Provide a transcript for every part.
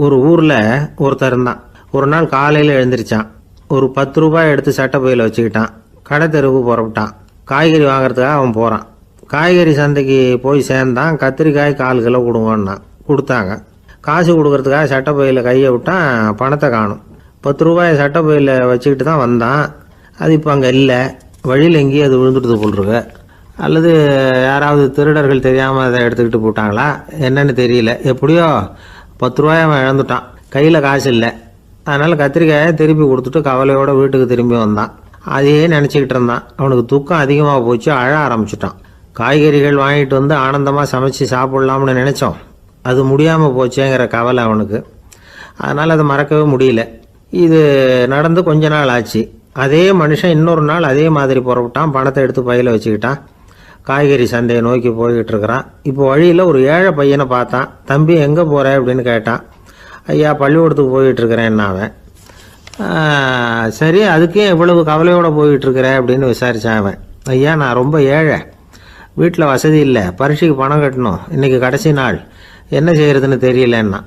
ஒரு ஊரில் ஒருத்தர் இருந்தான். ஒரு நாள் காலையில் எழுந்திரிச்சான். ஒரு 10 ரூபாய் எடுத்து சட்டை பையில் வச்சுக்கிட்டான். கடை தெருவுக்கு புறப்பட்டான். காய்கறி வாங்குறதுக்காக அவன் போகிறான். காய்கறி சந்தைக்கு போய் சேர்ந்தான். கத்திரிக்காய் 1/4 கிலோ கொடுங்கன்னா கொடுத்தாங்க. காசு கொடுக்கறதுக்காக சட்டை பையில் கையை விட்டான். பணத்தை காணும். 10 ரூபாய் சட்டை பையில் வச்சுக்கிட்டு தான் வந்தான். அது இப்போ அங்கே இல்லை. வழியில் எங்கேயும் அது விழுந்துடுது போல் இருக்கு. அல்லது யாராவது திருடர்கள் தெரியாமல் அதை எடுத்துக்கிட்டு போட்டாங்களா என்னன்னு தெரியல. எப்படியோ 10 ரூபாய் அவன் இழந்துட்டான். கையில் காசு இல்லை. அதனால் கத்திரிக்காயை திருப்பி கொடுத்துட்டு கவலையோடு வீட்டுக்கு திரும்பி வந்தான். அதையே நினச்சிக்கிட்டு இருந்தான். அவனுக்கு துக்கம் அதிகமாக போச்சு. அழ ஆரம்பிச்சிட்டான். காய்கறிகள் வாங்கிட்டு வந்து ஆனந்தமாக சமைச்சு சாப்பிட்லாம்னு நினச்சோம். அது முடியாமல் போச்சேங்கிற கவலை அவனுக்கு. அதனால் அதை மறக்கவே முடியல. இது நடந்து கொஞ்ச நாள் ஆச்சு. அதே மனுஷன் இன்னொரு நாள் அதே மாதிரி புறப்பட்டான். பணத்தை எடுத்து பையில் வச்சுக்கிட்டான். காய்கறி சந்தையை நோக்கி போய்கிட்டு இருக்கிறான். இப்போ வழியில் ஒரு ஏழை பையனை பார்த்தான். தம்பி எங்கே போகிற அப்படின்னு கேட்டான். ஐயா பள்ளிக்கூடத்துக்கு போய்கிட்டு இருக்கிறேன் அவன். சரி அதுக்கே இவ்வளவு கவலையோடு போய்கிட்டுருக்கிற அப்படின்னு விசாரித்தான் அவன். ஐயா நான் ரொம்ப ஏழை, வீட்டில் வசதி இல்லை, பரீட்சைக்கு பணம் கட்டணும், இன்றைக்கி கடைசி நாள், என்ன செய்கிறதுன்னு தெரியலன்னா.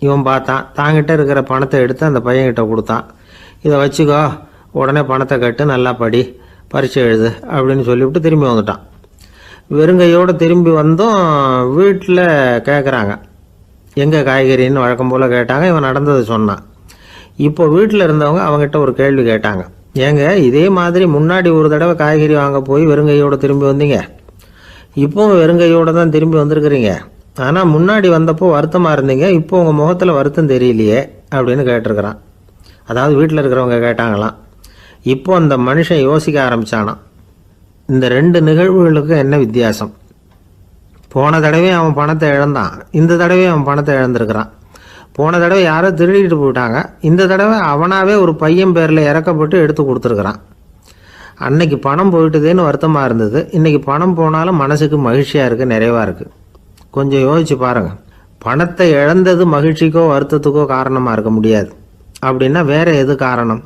இவன் பார்த்தான். தாங்கிட்ட இருக்கிற பணத்தை எடுத்து அந்த பையன்கிட்ட கொடுத்தான். இதை வச்சுக்கோ, உடனே பணத்தை கட்டு, நல்லா படி, பரீட்சை எழுது அப்படின்னு சொல்லிவிட்டு திரும்பி வந்துட்டான். வெறுங்கையோடு திரும்பி வந்தும் வீட்டில் கேட்குறாங்க எங்கே காய்கறின்னு வழக்கம் போல் கேட்டாங்க. இவன் நடந்ததை சொன்னான். இப்போ வீட்டில் இருந்தவங்க அவங்ககிட்ட ஒரு கேள்வி கேட்டாங்க. ஏங்க இதே மாதிரி முன்னாடி ஒரு தடவை காய்கறி வாங்க போய் வெறுங்கையோடு திரும்பி வந்தீங்க, இப்போவும் வெறுங்கையோடு தான் திரும்பி வந்திருக்கிறீங்க. ஆனால் முன்னாடி வந்தப்போ வருத்தமாக இருந்தீங்க, இப்போ உங்கள் முகத்தில் வருத்தம் தெரியலையே அப்படின்னு கேட்டிருக்கிறான். அதாவது வீட்டில் இருக்கிறவங்க கேட்டாங்களாம். இப்போ அந்த மனுஷன் யோசிக்க ஆரம்பித்தானான். இந்த 2 நிகழ்வுகளுக்கு என்ன வித்தியாசம்? போன தடவை அவன் பணத்தை இழந்தான், இந்த தடவை அவன் பணத்தை இழந்திருக்கிறான். போன தடவை யாரோ திருடிட்டு போயிட்டாங்க, இந்த தடவை அவனாவே ஒரு பையன் பேரில் இறக்கப்பட்டு எடுத்து கொடுத்துருக்குறான். அன்னைக்கு பணம் போயிட்டுதேன்னு வருத்தமாக இருந்தது, இன்றைக்கி பணம் போனாலும் மனசுக்கு மகிழ்ச்சியாக இருக்குது, நிறைவாக இருக்குது. கொஞ்சம் யோசிச்சு பாருங்கள். பணத்தை இழந்தது மகிழ்ச்சிக்கோ வருத்தத்துக்கோ காரணமாக இருக்க முடியாது. அப்படின்னா வேறு எது காரணம்?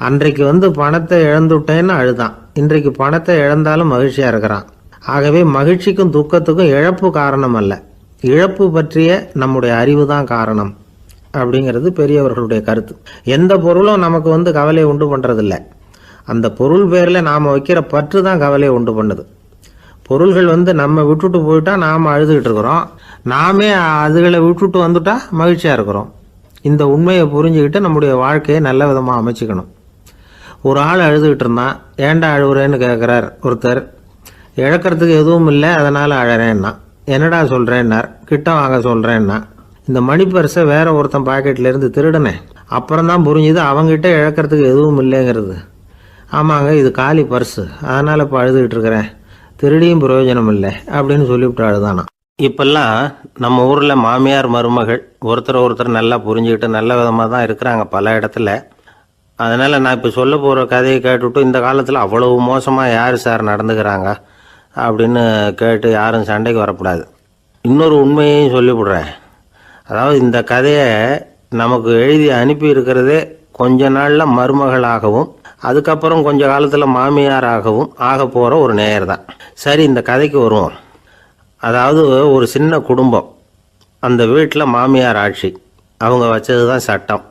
அன்றைக்கு பணத்தை இழந்துட்டேன்னு அழுதான், இன்றைக்கு பணத்தை இழந்தாலும் மகிழ்ச்சியாக இருக்கிறான். ஆகவே மகிழ்ச்சிக்கும் துக்கத்துக்கும் இழப்பு காரணம் அல்ல, இழப்பு பற்றிய நம்முடைய அறிவு தான் காரணம் அப்படிங்கிறது பெரியவர்களுடைய கருத்து. எந்த பொருளும் நமக்கு கவலையை உண்டு பண்ணுறதில்ல, அந்த பொருள் பேரில் நாம் வைக்கிற பற்று தான் கவலையை உண்டு பண்ணுது. பொருள்கள் நம்ம விட்டுட்டு போயிட்டா நாம் அழுதுகிட்டு இருக்கிறோம், நாமே அதுகளை விட்டுட்டு வந்துட்டா மகிழ்ச்சியாக இருக்கிறோம். இந்த உண்மையை புரிஞ்சுக்கிட்டு நம்முடைய வாழ்க்கையை நல்ல விதமாக அமைச்சிக்கணும். ஒரு ஆள் அழுதுகிட்டு இருந்தான். ஏன்டா அழுகுறேன்னு கேட்குறார் ஒருத்தர். இழக்கிறதுக்கு எதுவும் இல்லை அதனால் அழறேன்னா. என்னடா சொல்கிறேன்னார். கிட்ட வாங்க சொல்கிறேன்னா. இந்த மணி பர்ஸை வேற ஒருத்தன் பாக்கெட்லேருந்து திருடினேன், அப்புறம் தான் புரிஞ்சுது அவங்ககிட்ட இழக்கிறதுக்கு எதுவும் இல்லைங்கிறது. ஆமாங்க இது காலி பர்ஸு, அதனால் இப்போ அழுதுகிட்டு இருக்கிறேன், திருடியும் பிரயோஜனம் இல்லை அப்படின்னு சொல்லிவிட்டு அழுதானா. இப்பெல்லாம் நம்ம ஊரில் மாமியார் மருமகள் ஒருத்தர் நல்லா புரிஞ்சுக்கிட்டு நல்ல விதமாக தான் இருக்கிறாங்க பல இடத்துல. அதனால் நான் இப்போ சொல்ல போகிற கதையை கேட்டுவிட்டு இந்த காலத்தில் அவ்வளவு மோசமாக யார் சார் நடந்துக்கிறாங்க அப்படின்னு கேட்டு யாரும் சண்டைக்கு வரக்கூடாது. இன்னொரு உண்மையையும் சொல்லிவிடுறேன். அதாவது இந்த கதையை நமக்கு எழுதி அனுப்பி இருக்கிறதே கொஞ்ச நாளில் மருமகளாகவும் அதுக்கப்புறம் கொஞ்ச காலத்தில் மாமியாராகவும் ஆக போகிற ஒரு நேயர் தான். சரி இந்த கதைக்கு வருவோம். அதாவது ஒரு சின்ன குடும்பம், அந்த வீட்டில் மாமியார் ஆட்சி, அவங்க வச்சது தான் சட்டம்.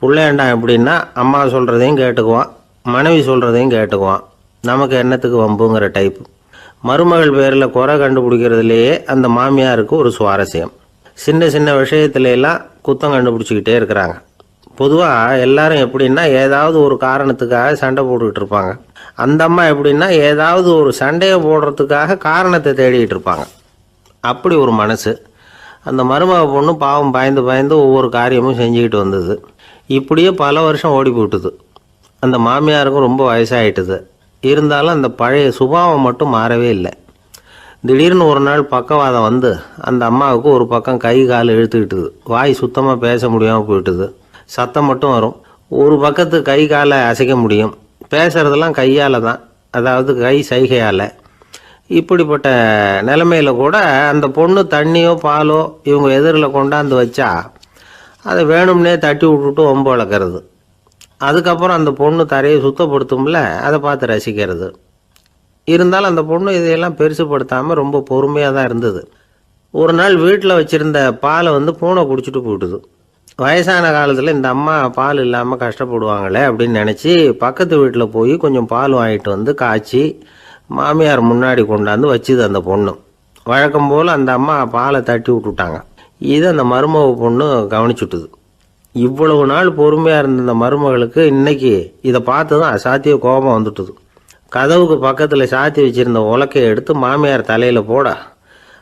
பிள்ளையாண்டான் எப்படின்னா அம்மா சொல்கிறதையும் கேட்டுக்குவான், மனைவி சொல்கிறதையும் கேட்டுக்குவான், நமக்கு என்னத்துக்கு வம்புங்கிற டைப்பு. மருமகள் பேரில் குறை கண்டுபிடிக்கிறதுலேயே அந்த மாமியாருக்கு ஒரு சுவாரஸ்யம். சின்ன சின்ன விஷயத்துலாம் குத்தம் கண்டுபிடிச்சிக்கிட்டே இருக்கிறாங்க. பொதுவாக எல்லாரும் எப்படின்னா ஏதாவது ஒரு காரணத்துக்காக சண்டை போட்டுக்கிட்டு இருப்பாங்க. அந்த அம்மா எப்படின்னா ஏதாவது ஒரு சண்டையை போடுறதுக்காக காரணத்தை தேடிக்கிட்டு இருப்பாங்க. அப்படி ஒரு மனசு. அந்த மருமக பொண்ணு பாவம் பயந்து பயந்து ஒவ்வொரு காரியமும் செஞ்சுக்கிட்டு வந்தது. இப்படியே பல வருஷம் ஓடி போட்டுது. அந்த மாமியாருக்கும் ரொம்ப வயசாகிட்டுது. இருந்தாலும் அந்த பழைய சுபாவம் மட்டும் மாறவே இல்லை. திடீர்னு ஒரு நாள் பக்கவாதம் வந்து அந்த அம்மாவுக்கு ஒரு பக்கம் கை கால் இழுத்துக்கிட்டுது. வாய் சுத்தமாக பேச முடியாமல் போயிட்டுது. சத்தம் மட்டும் வரும். ஒரு பக்கத்து கை காலை அசைக்க முடியும், பேசுகிறதெல்லாம் கையால் தான், அதாவது கை சைகையால். இப்படிப்பட்ட நிலைமையில் கூட அந்த பொண்ணு தண்ணியோ பாலோ இவங்க எதிரில் கொண்டாந்து வச்சா அதை வேணும்னே தட்டி விட்டுட்டு ஒம்பு வளர்க்குறது. அதுக்கப்புறம் அந்த பொண்ணு தரையை சுத்தப்படுத்தும்ல, அதை பார்த்து ரசிக்கிறது. இருந்தாலும் அந்த பொண்ணு இதையெல்லாம் பெருசுப்படுத்தாமல் ரொம்ப பொறுமையாக தான் இருந்தது. ஒரு நாள் வீட்டில் வச்சுருந்த பாலை பூனை குடிச்சிட்டு போயிட்டுது. வயசான காலத்தில் இந்த அம்மா பால் இல்லாமல் கஷ்டப்படுவாங்களே அப்படின்னு நினச்சி பக்கத்து வீட்டில் போய் கொஞ்சம் பால் வாங்கிட்டு வந்து காய்ச்சி மாமியார் முன்னாடி கொண்டாந்து வச்சுது அந்த பொண்ணு. வழக்கம் போல் அந்த அம்மா பாலை தட்டி விட்டுட்டாங்க. இதை அந்த மருமக பொண்ணு கவனிச்சுட்டுது. இவ்வளவு நாள் பொறுமையாக இருந்த இந்த மருமகளுக்கு இன்னைக்கு இதை பார்த்து தான் அசாத்திய கோபம் வந்துட்டுது. கதவுக்கு பக்கத்தில் சாத்தி வச்சுருந்த உலக்கையை எடுத்து மாமியார் தலையில் போட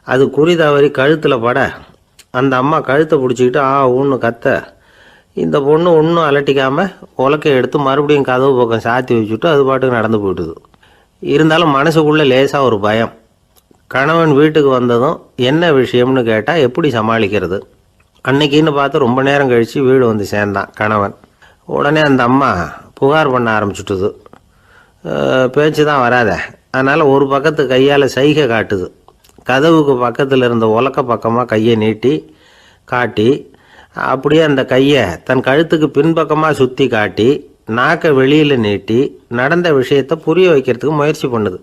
அது குறி தவறி கழுத்தில் பட அந்த அம்மா கழுத்தை பிடிச்சிக்கிட்டு ஊன்னு கத்த இந்த பொண்ணு ஒன்றும் அலட்டிக்காமல் உலக்கையை எடுத்து மறுபடியும் கதவு பக்கம் சாத்தி வச்சுட்டு அது பாட்டுக்கு நடந்து போயிட்டுது. இருந்தாலும் மனசுக்குள்ளே லேசாக ஒரு பயம். கணவன் வீட்டுக்கு வந்ததும் என்ன விஷயம்னு கேட்டால் எப்படி சமாளிக்கிறது. அன்னைக்குன்னு பார்த்து ரொம்ப நேரம் கழித்து வீடு வந்து சேர்ந்தான் கணவன். உடனே அந்த அம்மா புகார் பண்ண ஆரம்பிச்சுட்டுது. பேச்சு தான் வராத, அதனால் ஒரு பக்கத்து கையால் சைகை காட்டுது. கதவுக்கு பக்கத்தில் இருந்த உலக்க பக்கமாக கையை நீட்டி காட்டி அப்படியே அந்த கையை தன் கழுத்துக்கு பின்பக்கமாக சுற்றி காட்டி நாக்கை வெளியில் நீட்டி நடந்த விஷயத்தை புரிய வைக்கிறதுக்கு முயற்சி பண்ணுது.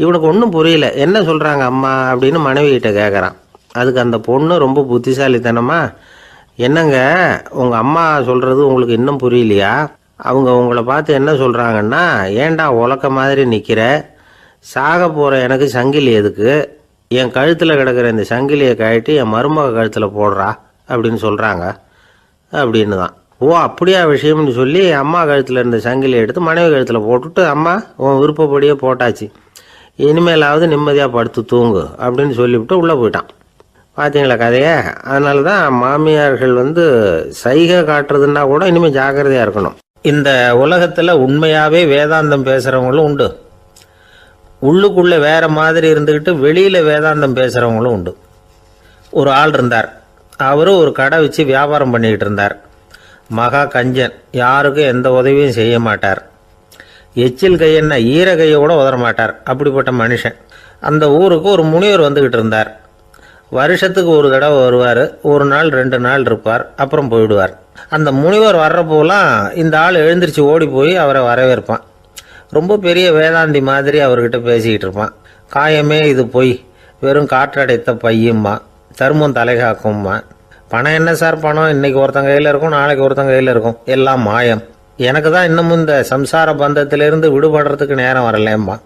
இவனுக்கு ஒன்றும் புரியல. என்ன சொல்கிறாங்க அம்மா அப்படின்னு மனைவிகிட்ட கேட்குறான். அதுக்கு அந்த பொண்ணு ரொம்ப புத்திசாலித்தனமா, என்னங்க உங்கள் அம்மா சொல்கிறது உங்களுக்கு இன்னும் புரியலையா? அவங்க உங்களை பார்த்து என்ன சொல்கிறாங்கன்னா, ஏண்டா உலக்க மாதிரி நிற்கிற, சாக போகிற எனக்கு சங்கிலி எதுக்கு, என் கழுத்தில் கிடக்கிற இந்த சங்கிலியை கழட்டி என் மருமக கழுத்தில் போடுறா அப்படின்னு சொல்கிறாங்க அப்படின்னு தான். ஓ அப்படியா விஷயம்னு சொல்லி அம்மா கழுத்தில் இருந்த சங்கிலியை எடுத்து மனைவி கழுத்தில் போட்டுட்டு, அம்மா உன் விருப்பப்படியே போட்டாச்சு, இனிமேலாவது நிம்மதியாக படுத்து தூங்கு அப்படின்னு சொல்லிவிட்டு உள்ளே போயிட்டான். பார்த்தீங்களா கதையை? அதனால தான் மாமியார்கள் சைகை காட்டுறதுன்னா கூட இனிமேல் ஜாக்கிரதையாக இருக்கணும். இந்த உலகத்தில் உண்மையாகவே வேதாந்தம் பேசுகிறவங்களும் உண்டு, உள்ளுக்குள்ளே வேற மாதிரி இருந்துக்கிட்டு வெளியில் வேதாந்தம் பேசுகிறவங்களும் உண்டு. ஒரு ஆள் இருந்தார். அவரும் ஒரு கடை வச்சு வியாபாரம் பண்ணிக்கிட்டு இருந்தார். மகா கஞ்சன், யாருக்கும் எந்த உதவியும் செய்ய மாட்டார். எச்சில் கையென்ன ஈர கையை கூட உதற மாட்டார். அப்படிப்பட்ட மனுஷன். அந்த ஊருக்கு ஒரு முனிவர் வந்துக்கிட்டு இருந்தார். வருஷத்துக்கு ஒரு தடவை வருவார். ஒரு நாள் 2 நாள் இருப்பார், அப்புறம் போயிடுவார். அந்த முனிவர் வர்றப்போலாம் இந்த ஆள் எழுந்திரிச்சு ஓடி போய் அவரை வரவேற்பான். ரொம்ப பெரிய வேதாந்தி மாதிரி அவர்கிட்ட பேசிக்கிட்டு இருப்பான். காயமே இது பொய், வெறும் காற்றடைத்த பையும்மா, தர்மம் தலைகாக்கும்மா, பணம் என்ன சார் பணம், இன்னைக்கு ஒருத்தன் கையில் இருக்கும், நாளைக்கு ஒருத்தன் கையில் இருக்கும், எல்லாம் மாயம், எனக்கு தான் இன்னமும் இந்த சம்சார பந்தத்திலிருந்து விடுபடுறதுக்கு நேரம் வரலேம்மா.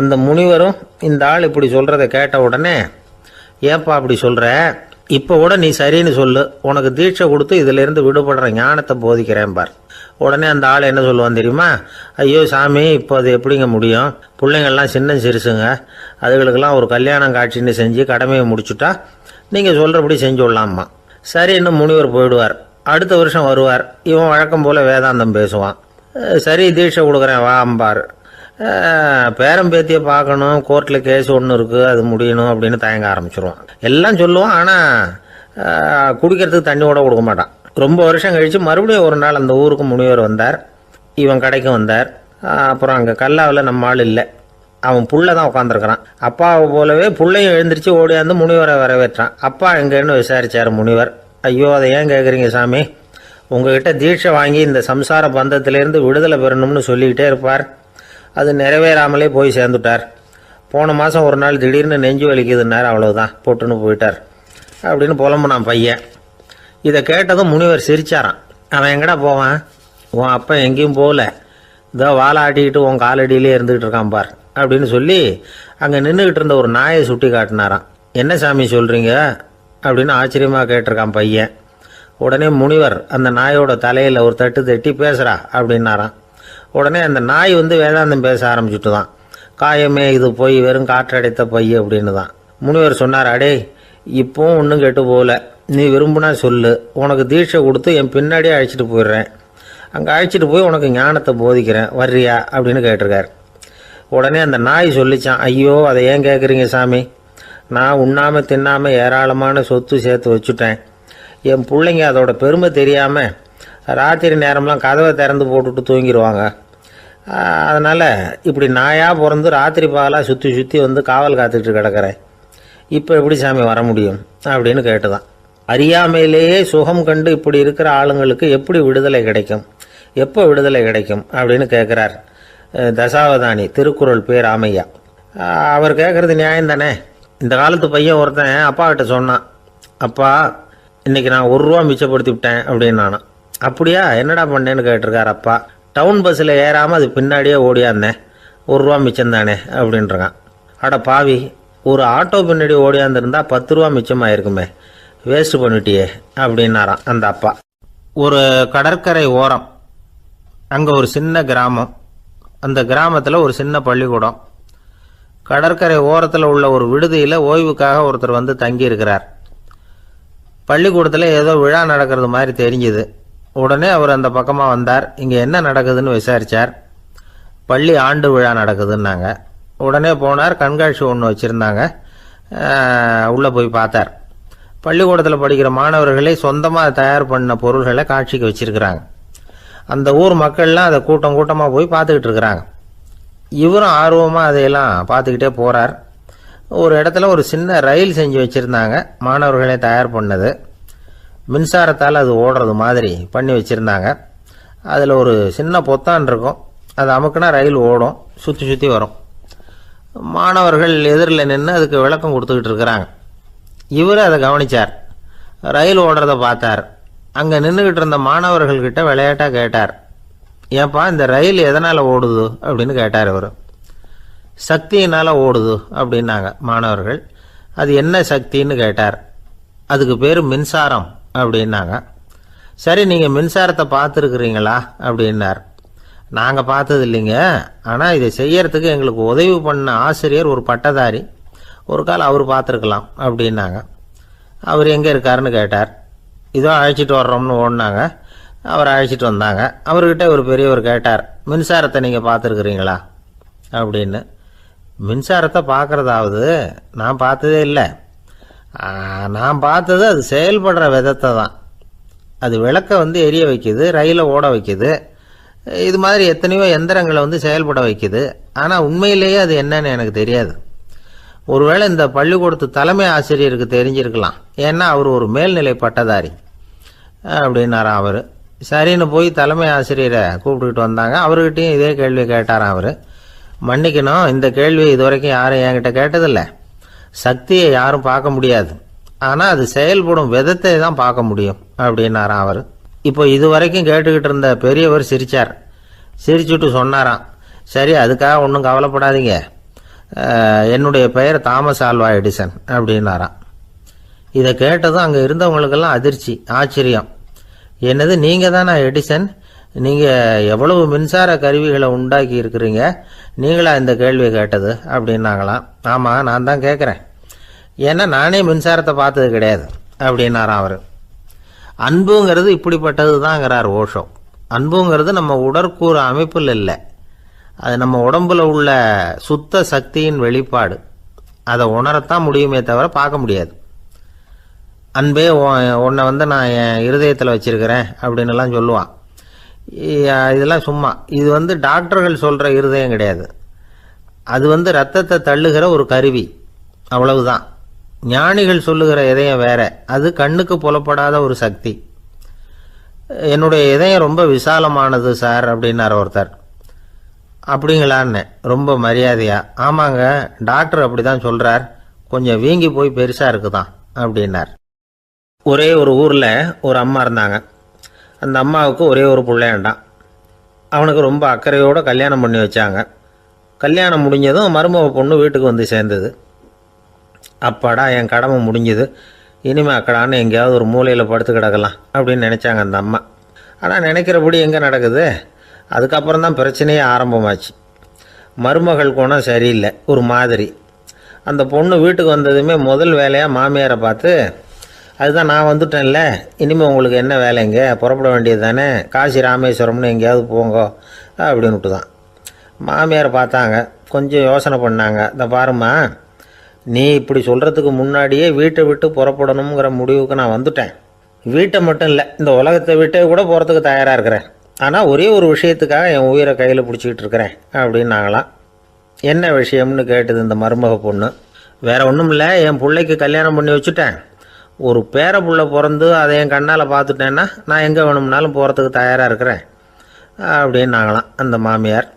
அந்த முனிவரும் இந்த ஆள் இப்படி சொல்கிறத கேட்ட உடனே, ஏப்பா அப்படி சொல்கிற, இப்போ கூட நீ சரின்னு சொல்லு, உனக்கு தீட்சை கொடுத்து இதிலிருந்து விடுபடுற ஞானத்தை போதிக்கிறேன் பார். உடனே அந்த ஆள் என்ன சொல்லுவான் தெரியுமா? ஐயோ சாமி, இப்போ அது எப்படிங்க முடியும், பிள்ளைங்கள்லாம் சின்ன சிறுசுங்க, அதுகளுக்கெல்லாம் ஒரு கல்யாணம் காட்சின்னு செஞ்சு கடமையை முடிச்சுட்டா நீங்கள் சொல்கிறபடி செஞ்சு விடலாம்மா. சரி, இன்னும் முனிவர் போயிடுவார். அடுத்த வருஷம் வருவார். இவன் வழக்கம் போல் வேதாந்தம் பேசுவான். சரி தீட்சை கொடுக்குறேன் வா அம்பார். பேரம்பேத்தியை பார்க்கணும், கோர்ட்டில் கேஸ் ஒன்று இருக்குது, அது முடியணும் அப்படின்னு தயங்க ஆரம்பிச்சிருவான். எல்லாம் சொல்லுவான், ஆனால் குடிக்கிறதுக்கு தண்ணி கூட கொடுக்க மாட்டான். ரொம்ப வருஷம் கழித்து மறுபடியும் ஒரு நாள் அந்த ஊருக்கு முனிவர் வந்தார். இவன் கடைக்கு வந்தார். அப்புறம் அங்கே கல்லாவில் நம்ம ஆள் இல்லை, அவன் புள்ள தான் உட்காந்துருக்கிறான். அப்பாவை போலவே பிள்ளையும் எழுந்திரிச்சு ஓடியாந்து முனிவரை வரவேற்றான். அப்பா எங்கன்னு விசாரித்தார் முனிவர். ஐயோ அதை ஏன் கேட்குறீங்க சாமி, உங்ககிட்ட தீட்சை வாங்கி இந்த சம்சார பந்தத்திலேருந்து விடுதலை பெறணும்னு சொல்லிக்கிட்டே இருப்பார், அது நிறைவேறாமலே போய் சேர்ந்துட்டார். போன மாதம் ஒரு நாள் திடீர்னு நெஞ்சு வலிக்குதுன்னார், அவ்வளோதான் போட்டுன்னு போயிட்டார் அப்படின்னு புலம்புனான் பையன். இதை கேட்டதும் முனிவர் சிரிச்சாரான். அவன் எங்கடா போவான், உன் அப்பா எங்கேயும் போகல, இதோ வாழை ஆட்டிக்கிட்டு உன் காலடியிலே இருந்துகிட்டு இருக்கான் பார் அப்படின்னு சொல்லி அங்கே நின்றுக்கிட்டு இருந்த ஒரு நாயை சுட்டி காட்டினாரான். என்ன சாமி சொல்கிறீங்க அப்படின்னு ஆச்சரியமாக கேட்டிருக்கான் பையன். உடனே முனிவர் அந்த நாயோட தலையில் ஒரு தட்டு தட்டி பேசுகிறா அப்படின்னாரான். உடனே அந்த நாய் வேதாந்தம் பேச ஆரம்பிச்சுட்டு தான். காயமே இது போய் வெறும் காற்றடைத்த பை அப்படின்னு தான். முனிவர் சொன்னார், அடே இப்போவும் ஒன்றும் கெட்டு போகல, நீ விரும்புனா சொல்லு, உனக்கு தீட்சை கொடுத்து என் பின்னாடியே அழைச்சிட்டு போயிடுறேன், அங்கே அழைச்சிட்டு போய் உனக்கு ஞானத்தை போதிக்கிறேன், வர்றியா அப்படின்னு கேட்டிருக்கார். உடனே அந்த நாய் சொல்லிச்சான், ஐயோ அதை ஏன் கேட்குறீங்க சாமி, நான் உண்ணாமல் தின்னாமல் ஏராளமான சொத்து சேர்த்து வச்சுட்டேன், என் பிள்ளைங்க அதோட பெருமை தெரியாமல் ராத்திரி நேரம்லாம் கதவை திறந்து போட்டுட்டு தூங்கிடுவாங்க, அதனால் இப்படி நாயாக பிறந்து ராத்திரி பகலாக சுற்றி சுற்றி காவல் காத்துக்கிட்டு கிடக்கிறேன், இப்போ எப்படி சாமி வர முடியும் அப்படின்னு கேட்டுதான். அறியாமையிலேயே சுகம் கண்டு இப்படி இருக்கிற ஆளுங்களுக்கு எப்படி விடுதலை கிடைக்கும், எப்போ விடுதலை கிடைக்கும் அப்படின்னு கேட்குறார் தசாவதானி, திருக்குறள் பேர் ராமையா. அவர் கேட்குறது நியாயம் தானே. இந்த காலத்து பையன் ஒருத்தன் அப்பா கிட்ட சொன்னான், அப்பா இன்றைக்கி நான் ரூபா மிச்சப்படுத்தி விட்டேன் அப்படின்னு நானும். அப்படியா, என்னடா பண்ணேன்னு கேட்டிருக்கார் அப்பா. டவுன் பஸ்ஸில் ஏறாமல் அது பின்னாடியே ஓடியாந்தேன், ரூபா மிச்சம்தானே அப்படின்றான். அட பாவி, ஒரு ஆட்டோ பின்னாடி ஓடியாந்துருந்தா 10 ரூபா மிச்சமாயிருக்குமே, வேஸ்ட் பண்ணிட்டியே அப்படின்னாராம் அந்த அப்பா. ஒரு கடற்கரை ஓரம், அங்கே ஒரு சின்ன கிராமம். அந்த கிராமத்தில் ஒரு சின்ன பள்ளிக்கூடம். கடற்கரை ஓரத்தில் உள்ள ஒரு விடுதியில் ஓய்வுக்காக ஒருத்தர் வந்து தங்கியிருக்கிறார். பள்ளிக்கூடத்தில் ஏதோ விழா நடக்கிறது மாதிரி தெரிஞ்சுது. உடனே அவர் அந்த பக்கமாக வந்தார். இங்கே என்ன நடக்குதுன்னு விசாரித்தார். பள்ளி ஆண்டு விழா நடக்குதுன்னாங்க. உடனே போனார். கண்காட்சி ஒன்று வச்சுருந்தாங்க. உள்ளே போய் பார்த்தார். பள்ளிக்கூடத்தில் படிக்கிற மாணவர்களே சொந்தமாக தயார் பண்ண பொருள்களை காட்சிக்கு வச்சுருக்கிறாங்க. அந்த ஊர் மக்கள்லாம் அதை கூட்டம் கூட்டமாக போய் பார்த்துக்கிட்டு இருக்கிறாங்க. இவரும் ஆர்வமாக அதையெல்லாம் பார்த்துக்கிட்டே போகிறார். ஒரு இடத்துல ஒரு சின்ன ரயில் செஞ்சு வச்சுருந்தாங்க, மாணவர்களே தயார் பண்ணது. மின்சாரத்தால் அது ஓடுறது மாதிரி பண்ணி வச்சுருந்தாங்க. அதில் ஒரு சின்ன பொத்தான் இருக்கும், அது அமுக்குனா ரயில் ஓடும், சுற்றி சுற்றி வரும். மாணவர்கள் எதிரில் நின்று அதுக்கு விளக்கம் கொடுத்துக்கிட்டு இருக்கிறாங்க. இவர் அதை கவனித்தார். ரயில் ஓடுறத பார்த்தார். அங்கே நின்றுக்கிட்டு இருந்த மாணவர்கள்கிட்ட விளையாட்டாக கேட்டார், ஏன்பா இந்த ரயில் எதனால் ஓடுது அப்படின்னு கேட்டார் இவர். சக்தியினால் ஓடுது அப்படின்னாங்க மாணவர்கள். அது என்ன சக்தின்னு கேட்டார். அதுக்கு பேர் மின்சாரம் அப்படின்னாங்க. சரி, நீங்கள் மின்சாரத்தை பார்த்துருக்குறீங்களா அப்படின்னார். நாங்கள் பார்த்தது இல்லைங்க, ஆனால் இதை செய்யறதுக்கு எங்களுக்கு உதவி பண்ண ஆசிரியர் ஒரு பட்டதாரி, ஒரு காலம் அவர் பார்த்துருக்கலாம் அப்படின்னாங்க. அவர் எங்கே இருக்காருன்னு கேட்டார். இதோ அழைச்சிட்டு வர்றோம்னு ஓடினாங்க. அவரை அழைச்சிட்டு வந்தாங்க. அவர்கிட்ட ஒரு பெரியவர் கேட்டார், மின்சாரத்தை நீங்கள் பார்த்துருக்குறீங்களா அப்படின்னு. மின்சாரத்தை பார்க்குறதாவது நான் பார்த்ததே இல்லை. நான் பார்த்தது அது செயல்படுற விதத்தை தான். அது விளக்கை வந்து எரிய வைக்குது, ரயிலை ஓட வைக்குது, இது மாதிரி எத்தனையோ எந்திரங்களை வந்து செயல்பட வைக்குது. ஆனால் உண்மையிலேயே அது என்னன்னு எனக்கு தெரியாது. ஒருவேளை இந்த பள்ளிக்கூடத்து தலைமை ஆசிரியருக்கு தெரிஞ்சிருக்கலாம், ஏன்னா அவர் ஒரு மேல்நிலை பட்டதாரி அப்படின்னாராம் அவர். சரின்னு போய் தலைமை ஆசிரியரை கூப்பிட்டுக்கிட்டு வந்தாங்க. அவர்கிட்டையும் இதே கேள்வி கேட்டாராம் அவர். மன்னிக்கணும், இந்த கேள்வியை இதுவரைக்கும் யாரும் என்கிட்ட கேட்டதில்லை. சக்தியை யாரும் பார்க்க முடியாது, ஆனால் அது செயல்படும் விதத்தை தான் பார்க்க முடியும் அப்படின்னாராம் அவர். இப்போ இதுவரைக்கும் கேட்டுக்கிட்டு இருந்த பெரியவர் சிரித்தார். சிரிச்சுட்டு சொன்னாராம், சரி அதுக்காக ஒன்றும் கவலைப்படாதீங்க, என்னுடைய பெயர் தாமஸ் ஆல்வா எடிசன் அப்படின்னாராம். இதை கேட்டதும் அங்கே இருந்தவங்களுக்கெல்லாம் அதிர்ச்சி, ஆச்சரியம். என்னது, நீங்கள் தானா எடிசன்? நீங்கள் எவ்வளவு மின்சார கருவிகளை உண்டாக்கி இருக்கிறீங்க, நீங்களா இந்த கேள்வியை கேட்டது அப்படின்னாங்களாம். ஆமாம், நான் தான் கேட்குறேன், ஏன்னா நானே மின்சாரத்தை பார்த்தது கிடையாது அப்படின்னாராம் அவர். அன்புங்கிறது இப்படிப்பட்டது தாங்கிறார் ஓஷோ. அன்புங்கிறது நம்ம உடற்கூறு அமைப்பில் இல்லை, அது நம்ம உடம்புல உள்ள சுத்த சக்தியின் வெளிப்பாடு. அதை உணரத்தான் முடியுமே தவிர பார்க்க முடியாது. அன்பே உன்னை வந்து நான் என் இருதயத்தில் வச்சிருக்கிறேன் அப்படின்னுலாம் சொல்லுவான். இதெல்லாம் சும்மா. இது வந்து டாக்டர்கள் சொல்கிற இருதயம் கிடையாது. அது வந்து ரத்தத்தை தள்ளுகிற ஒரு கருவி, அவ்வளவுதான். ஞானிகள் சொல்லுகிற இதயம் வேற, அது கண்ணுக்கு புலப்படாத ஒரு சக்தி. என்னுடைய இதயம் ரொம்ப விசாலமானது சார் அப்படின்னார் ஒருத்தர். அப்படிங்களான்னு ரொம்ப மரியாதையா, ஆமாங்க டாக்டர் அப்படி தான் சொல்கிறார், கொஞ்சம் வீங்கி போய் பெருசாக இருக்குதான் அப்படின்னார். ஒரே ஒரு ஊரில் ஒரு அம்மா இருந்தாங்க. அந்த அம்மாவுக்கு ஒரே ஒரு பிள்ளையாண்டான். அவனுக்கு ரொம்ப அக்கறையோடு கல்யாணம் பண்ணி வச்சாங்க. கல்யாணம் முடிஞ்சதும் மருமக பொண்ணு வீட்டுக்கு வந்து சேர்ந்தது. அப்பாடா என் கடமை முடிஞ்சுது, இனிமேல் அக்கடான்னு எங்கேயாவது ஒரு மூலையில் படுத்து கிடக்கலாம் அப்படின்னு நினச்சாங்க அந்த அம்மா. ஆனால் நினைக்கிறபடி எங்கே நடக்குது? அதுக்கப்புறம் தான் பிரச்சனையே ஆரம்பமாச்சு. மருமகள் குணம் சரியில்லை, ஒரு மாதிரி. அந்த பொண்ணு வீட்டுக்கு வந்ததுமே முதல் வேலையாக மாமியாரை பார்த்து, அதுதான் நான் வந்துட்டேன்ல, இனிமேல் உங்களுக்கு என்ன வேலைங்க, புறப்பட வேண்டியது தானே, காசி ராமேஸ்வரம்னு எங்கேயாவது போங்கோ அப்படின்னுட்டு தான். மாமியார் பார்த்தாங்க, கொஞ்சம் யோசனை பண்ணாங்க. இந்த பாருமா, நீ இப்படி சொல்கிறதுக்கு முன்னாடியே வீட்டை விட்டு புறப்படணுங்கிற முடிவுக்கு நான் வந்துட்டேன். வீட்டை மட்டும் இல்லை, இந்த உலகத்தை விட்டே கூட போகிறதுக்கு தயாராக இருக்கிறேன். ஆனால் ஒரே ஒரு விஷயத்துக்காக என் உயிரை கையில் பிடிச்சிக்கிட்டு இருக்கிறேன் அப்படின்னாங்களாம். என்ன விஷயம்னு கேட்டது இந்த மருமக பொண்ணு. வேற ஒன்றும் இல்லை, என் பிள்ளைக்கு கல்யாணம் பண்ணி வச்சுட்டேன். ஒரு பேர புள்ள பிறந்து அதை என் கண்ணால் பார்த்துட்டேன்னா நான் எங்கே வேணும்னாலும் போகிறதுக்கு தயாராக இருக்கிறேன் அப்படின்னாங்களாம் அந்த மாமியார்.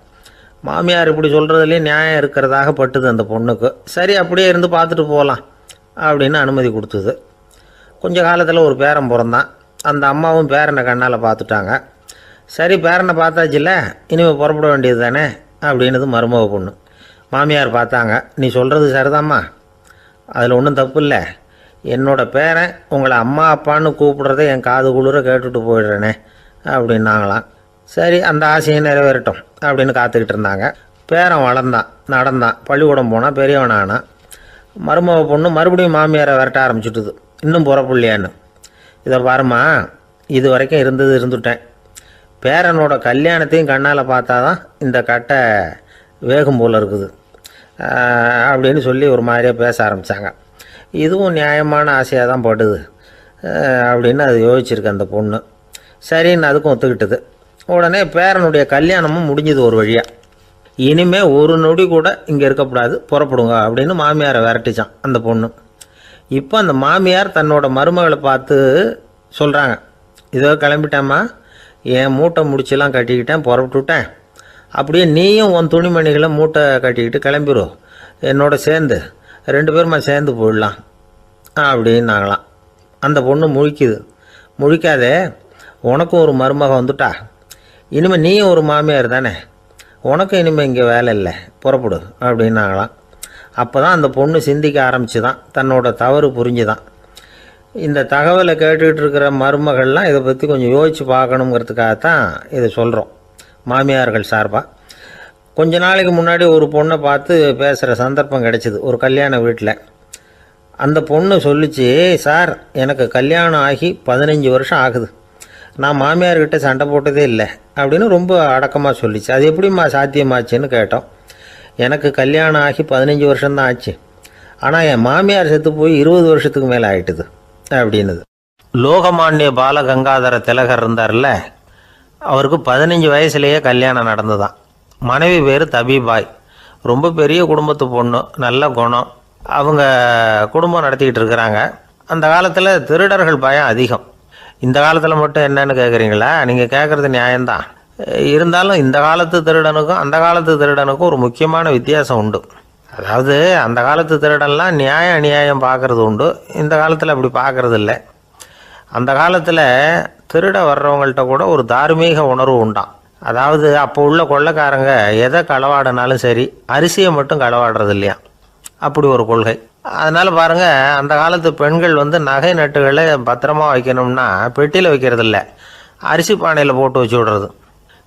மாமியார் இப்படி சொல்கிறதுலேயும் நியாயம் இருக்கிறதாக பட்டுது அந்த பொண்ணுக்கு. சரி அப்படியே இருந்து பார்த்துட்டு போகலாம் அப்படின்னு அனுமதி கொடுத்தது. கொஞ்ச காலத்தில் ஒரு பேரன் பிறந்தான். அந்த அம்மாவும் பேரனை கண்ணால் பார்த்துட்டாங்க. சரி, பேரனை பார்த்தாச்சுல்ல, இனிமேல் புறப்பட வேண்டியது தானே அப்படின்னது மருமக பொண்ணு. மாமியார் பார்த்தாங்க. நீ சொல்கிறது சரிதாம்மா, அதில் ஒன்றும் தப்பு இல்லை. என்னோட பேரன் உங்களை அம்மா அப்பான்னு கூப்பிடுறத என் காது குளிர கேட்டுட்டு போயிடுறேனே அப்படின்னாங்களாம். சரி, அந்த ஆசையை நிறைவேறட்டும் அப்படின்னு காத்துக்கிட்டு இருந்தாங்க. பேரன் வளர்ந்தான், நடந்தான், பள்ளிக்கூடம் போனால், பெரியவனானான். மருமக பொண்ணு மறுபடியும் மாமியாரை விரட்ட ஆரம்பிச்சுட்டுது, இன்னும் புறப்படலையான்னு. இதை பாருமா, இது வரைக்கும் இருந்துட்டேன். பேரனோட கல்யாணத்தையும் கண்ணால் பார்த்தா தான் இந்த கட்டை வேகும் போல் இருக்குது அப்படின்னு சொல்லி ஒரு மாதிரியாக பேச ஆரம்பித்தாங்க. இதுவும் நியாயமான ஆசையாக தான் படுது அப்படின்னு அது யோசிச்சிருக்கு அந்த பொண்ணு. சரின்னு அதுக்கும் ஒத்துக்கிட்டது. உடனே பேரனுடைய கல்யாணமும் முடிஞ்சது ஒரு வழியாக. இனிமேல் ஒரு நொடி கூட இங்கே இருக்கக்கூடாது, புறப்படுங்க அப்படின்னு மாமியாரை விரட்டிச்சான் அந்த பொண்ணு. இப்போ அந்த மாமியார் தன்னோட மருமகளை பார்த்து சொல்கிறாங்க, இதோ கிளம்பிட்டேம்மா, என் மூட்டை முடிச்செல்லாம் கட்டிக்கிட்டேன், புறப்பட்டுவிட்டேன். அப்படியே நீயும் உன் துணிமணிகளை மூட்டை கட்டிக்கிட்டு கிளம்பிடும், என்னோட சேர்ந்து 2 பேருமா சேர்ந்து போயிடலாம் அப்படின்னாங்களாம். அந்த பொண்ணு முழிக்குது. முழிக்காதே, உனக்கும் ஒரு மருமக வந்துட்டா, இனிமேல் நீயும் ஒரு மாமியார் தானே, உனக்கும் இனிமேல் இங்கே வேலை இல்லை, புறப்படு அப்படின்னாங்களாம். அப்போ தான் அந்த பொண்ணு சிந்திக்க ஆரம்பிச்சுதான், தன்னோட தவறு புரிஞ்சுதான். இந்த தகவலை கேட்டுக்கிட்டு இருக்கிற மருமகள்லாம் இதை பற்றி கொஞ்சம் யோசித்து பார்க்கணுங்கிறதுக்காகத்தான் இதை சொல்கிறோம் மாமியார்கள் சார்பாக. கொஞ்ச நாளைக்கு முன்னாடி ஒரு பொண்ணை பார்த்து பேசுகிற சந்தர்ப்பம் கிடைச்சிது ஒரு கல்யாண வீட்டில். அந்த பொண்ணு சொல்லிச்சு, சார் எனக்கு கல்யாணம் ஆகி 15 வருஷம் ஆகுது, நான் மாமியார்கிட்ட சண்டை போட்டதே இல்லை அப்படின்னு ரொம்ப அடக்கமாக சொல்லிச்சு. அது எப்படிம்மா சாத்தியமாச்சுன்னு கேட்டோம். எனக்கு கல்யாணம் ஆகி 15 வருஷம்தான் ஆச்சு, ஆனால் என் மாமியார் செத்து போய் 20 வருஷத்துக்கு மேலே ஆயிட்டுது அப்படின்னுது. லோகமானிய பாலகங்காதர திலகர் இருந்தார்ல, அவருக்கு 15 வயசுலேயே கல்யாணம் நடந்துதான். மனைவி பேர் தபிபாய். ரொம்ப பெரிய குடும்பத்து பொண்ணு, நல்ல குணம். அவங்க குடும்பம் நடத்திக்கிட்டு இருக்கிறாங்க. அந்த காலத்தில் திருடர்கள் பயம் அதிகம். இந்த காலத்தில் மட்டும் என்னன்னு கேட்குறீங்களா? நீங்கள் கேட்குறது நியாயம்தான். இருந்தாலும் இந்த காலத்து திருடனுக்கும் அந்த காலத்து திருடனுக்கும் ஒரு முக்கியமான வித்தியாசம் உண்டு. அதாவது அந்த காலத்து திருடன்லாம் நியாயம் அநியாயம் பார்க்குறது உண்டு, இந்த காலத்தில் அப்படி பார்க்குறது இல்லை. அந்த காலத்தில் திருட வர்றவங்கள்ட்ட கூட ஒரு தார்மீக உணர்வு உண்டாம். அதாவது அப்போ உள்ள கொள்ளைக்காரங்க எதை களவாடினாலும் சரி, அரிசியை மட்டும் களவாடுறது இல்லையா, அப்படி ஒரு கொள்கை. அதனால் பாருங்கள், அந்த காலத்து பெண்கள் நகை நட்டுகளை பத்திரமா வைக்கணும்னா பெட்டியில் வைக்கிறது இல்லை, அரிசி பானையில் போட்டு வச்சு விடுறது.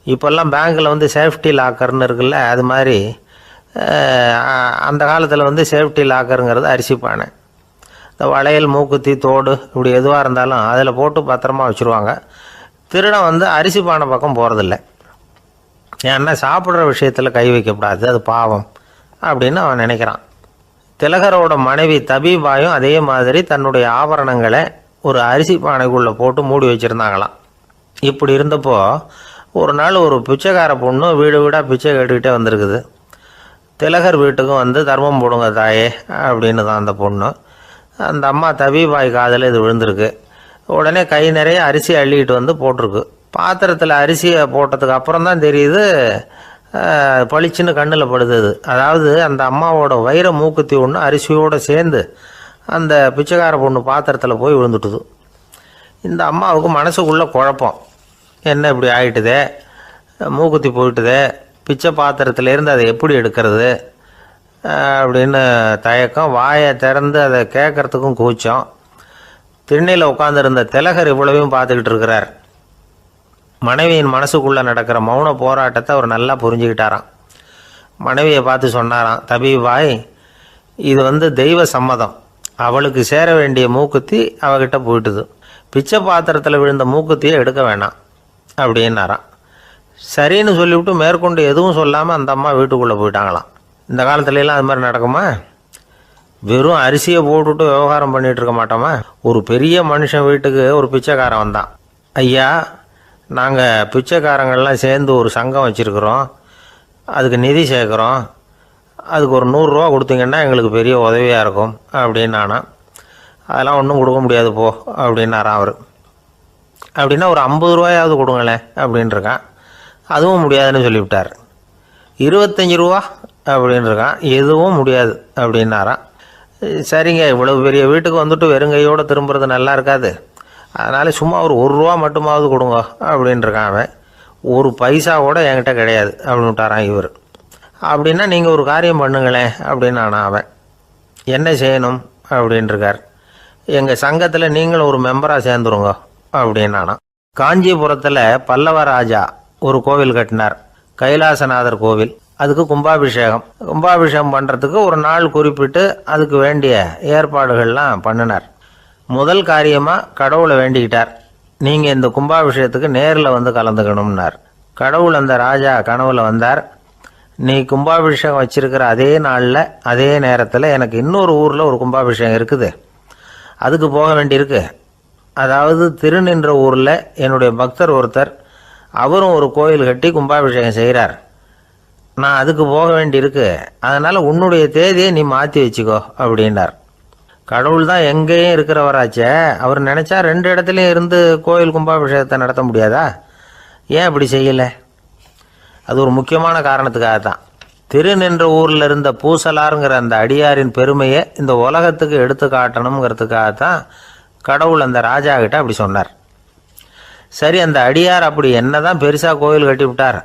இப்போல்லாம் பேங்க்கில் சேஃப்டி லாக்கர்னு இருக்குல்ல, அது மாதிரி அந்த காலத்தில் சேஃப்டி லாக்கருங்கிறது அரிசி பானை. இந்த வளையல், மூக்குத்தி, தோடு இப்படி எதுவாக இருந்தாலும் அதில் போட்டு பத்திரமா வச்சுருவாங்க. திருடன் அரிசி பானை பக்கம் போகிறதில்ல. ஏன்னா சாப்பிட்ற விஷயத்தில் கை வைக்கக்கூடாது, அது பாவம் அப்படின்னு அவன் நினைக்கிறான். திலகரோட மனைவி தபிபாயும் அதே மாதிரி தன்னுடைய ஆபரணங்களை ஒரு அரிசி பானைக்குள்ளே போட்டு மூடி வச்சுருந்தாங்களாம். இப்படி இருந்தப்போ ஒரு நாள் ஒரு பிச்சைக்கார பொண்ணு வீடு வீடாக பிச்சை கேட்டுக்கிட்டே வந்திருக்குது. திலகர் வீட்டுக்கும் தர்மம் போடுங்க தாயே அப்படின்னு தான் அந்த பொண்ணு. அந்த அம்மா தபிபாய் காதில் இது விழுந்திருக்கு. உடனே கை நிறைய அரிசி அள்ளிக்கிட்டு போட்டிருக்கு. பாத்திரத்தில் அரிசியை போட்டதுக்கு அப்புறம் தான் தெரியுது, பளிச்சுன்னு கண்ணில் படுது. அதாவது அந்த அம்மாவோட வைர மூக்குத்தி ஒன்று அரிசியோடு சேர்ந்து அந்த பிச்சைக்கார பொண்ணு பாத்திரத்தில் போய் விழுந்துட்டுது. இந்த அம்மாவுக்கு மனசுக்குள்ளே குழப்பம், என்ன இப்படி ஆகிட்டுதே, மூக்குத்தி போயிட்டுதே, பிச்சை பாத்திரத்துலேருந்து அதை எப்படி எடுக்கிறது அப்படின்னு தயக்கம். வாயை திறந்து அதை கேட்குறதுக்கும் கூச்சம். திண்ணையில் உட்காந்துருந்த திலகர் இவ்வளவையும் பார்த்துக்கிட்டு இருக்கிறார். மனைவியின் மனசுக்குள்ளே நடக்கிற மௌன போராட்டத்தை அவர் நல்லா புரிஞ்சுக்கிட்டாராம். மனைவியை பார்த்து சொன்னாராம், தபிபாய், இது தெய்வ சம்மதம், அவளுக்கு சேர வேண்டிய மூக்குத்தி அவகிட்ட போயிட்டுது, பிச்சை பாத்திரத்தில் விழுந்த மூக்குத்தியை எடுக்க வேணாம் அப்படின்னாராம். சரின்னு சொல்லிவிட்டு மேற்கொண்டு எதுவும் சொல்லாமல் அந்த அம்மா வீட்டுக்குள்ளே போயிட்டாங்களாம். இந்த காலத்துலலாம் அது மாதிரி நடக்குமா? வெறும் அரிசியை போட்டுவிட்டு விவகாரம் பண்ணிகிட்டு இருக்க மாட்டோமா? ஒரு பெரிய மனுஷன் வீட்டுக்கு ஒரு பிச்சைக்காரன் வந்தான். ஐயா, நாங்கள் பிச்சைக்காரங்கள்லாம் சேர்ந்து ஒரு சங்கம் வச்சுருக்குறோம், அதுக்கு நிதி சேர்க்குறோம், அதுக்கு ஒரு 100 ரூபா கொடுத்தீங்கன்னா எங்களுக்கு பெரிய உதவியாக இருக்கும் அப்படின்னானா. அதெல்லாம் ஒன்றும் கொடுக்க முடியாது போ அப்படின்னாரான் அவர். அப்படின்னா ஒரு 50 ரூபாயாவது கொடுங்களேன் அப்படின்ட்டுருக்கான். அதுவும் முடியாதுன்னு சொல்லிவிட்டார். 25 ரூபா அப்படின்ட்டுருக்கான். எதுவும் முடியாது அப்படின்னாரான். சரிங்க, இவ்வளவு பெரிய வீட்டுக்கு வந்துட்டு வெறுங்கையோடு திரும்புறது நல்லா இருக்காது, அதனால் சும்மா ஒரு ரூபா மட்டுமாவது கொடுங்க அப்படின்ட்டுருக்கான் அவன். ஒரு பைசா கூட என்கிட்ட கிடையாது அப்படின்னு விட்டாரான் இவர். அப்படின்னா நீங்கள் ஒரு காரியம் பண்ணுங்களேன் அப்படின்னானா அவன். என்ன செய்யணும் அப்படின்ட்டுருக்கார். எங்கள் சங்கத்தில் நீங்களும் ஒரு மெம்பராக சேர்ந்துருங்க அப்படின்னானா. காஞ்சிபுரத்தில் பல்லவ ராஜா ஒரு கோவில் கட்டினார், கைலாசநாதர் கோவில். அதுக்கு கும்பாபிஷேகம் பண்ணுறதுக்கு ஒரு நாள் குறிப்பிட்டு அதுக்கு வேண்டிய ஏற்பாடுகள்லாம் பண்ணினார். முதல் காரியமாக கடவுளை வேண்டிக்கிட்டார், நீங்கள் இந்த கும்பாபிஷேகத்துக்கு நேரில் வந்து கலந்துக்கணும்னார். கடவுள் அந்த ராஜா கனவுல வந்தார். நீ கும்பாபிஷேகம் வச்சிருக்கிற அதே நாளில் அதே நேரத்தில் எனக்கு இன்னொரு ஊரில் ஒரு கும்பாபிஷேகம் இருக்குது, அதுக்கு போக வேண்டியிருக்கு. அதாவது திருநின்ற ஊரில் என்னுடைய பக்தர் ஒருத்தர், அவரும் ஒரு கோயில் கட்டி கும்பாபிஷேகம் செய்கிறார், நான் அதுக்கு போக வேண்டியிருக்கு, அதனால் உன்னுடைய தேதியை நீ மாற்றி வச்சுக்கோ அப்படின்னார். கடவுள் தான் எங்கேயும் இருக்கிறவராச்சே, அவர் நினச்சா 2 இடத்துலையும் இருந்து கோயில் கும்பாபிஷேகத்தை நடத்த முடியாதா? ஏன் அப்படி செய்யலை? அது ஒரு முக்கியமான காரணத்துக்காக தான். திருநின்ற ஊரில் இருந்த பூசலாருங்கிற அந்த அடியாரின் பெருமையை இந்த உலகத்துக்கு எடுத்து காட்டணுங்கிறதுக்காகத்தான் கடவுள் அந்த ராஜா கிட்ட அப்படி சொன்னார். சரி, அந்த அடியார் அப்படி என்னதான் பெருசாக கோயில் கட்டி விட்டார்?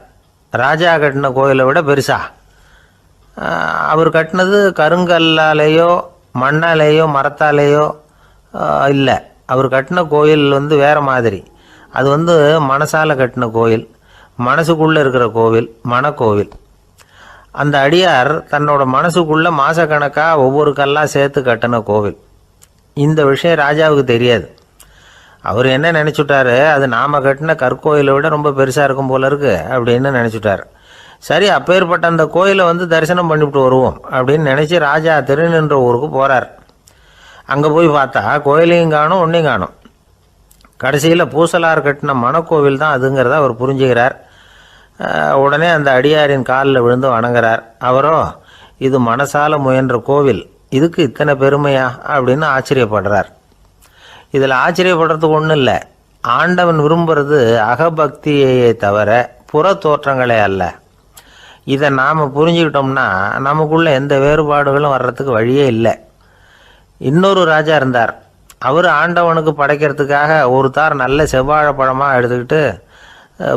ராஜா கட்டின கோயிலை விட பெருசா? அவர் கட்டினது கருங்கல்லாலேயோ மண்ணாலேயோ மரத்தாலேயோ இல்லை. அவர் கட்டின கோயில் வேறு மாதிரி. அது மனசால் கட்டின கோயில், மனசுக்குள்ளே இருக்கிற கோவில், மனக்கோவில். அந்த அடியார் தன்னோட மனசுக்குள்ளே மாதக்கணக்காக ஒவ்வொரு கல்லாக சேர்த்து கட்டின கோவில். இந்த விஷயம் ராஜாவுக்கு தெரியாது. அவர் என்ன நினச்சிட்டாரு, அது நாம் கட்டின கற்கோயிலை விட ரொம்ப பெருசாக இருக்கும் போல இருக்கு அப்படின்னு நினச்சிட்டார். சரி, அப்பேற்பட்ட அந்த கோயிலை தரிசனம் பண்ணிவிட்டு வருவோம் அப்படின்னு நினச்சி ராஜா திருநின்ற ஊருக்கு போகிறார். அங்கே போய் பார்த்தா கோயிலையும் காணும், ஒன்றையும் காணும். கடைசியில் பூசலார் கட்டின மனக்கோவில் தான் அதுங்கிறத அவர் புரிஞ்சுக்கிறார். உடனே அந்த அடியாரின் காலில் விழுந்து வணங்குறார். அவரோ, இது மனசால முயன்ற கோவில், இதுக்கு இத்தனை பெருமையா அப்படின்னு ஆச்சரியப்படுறார். இதில் ஆச்சரியப்படுறதுக்கு ஒன்றும் இல்லை. ஆண்டவன் விரும்புறது அகபக்தியையே தவிர புற தோற்றங்களே அல்ல. இதை நாம் புரிஞ்சுக்கிட்டோம்னா நமக்குள்ள எந்த வேறுபாடுகளும் வர்றதுக்கு வழியே இல்லை. இன்னொரு ராஜா இருந்தார். அவர் ஆண்டவனுக்கு படைக்கிறதுக்காக ஒரு தார் நல்ல செவ்வாழை பழமாக எடுத்துக்கிட்டு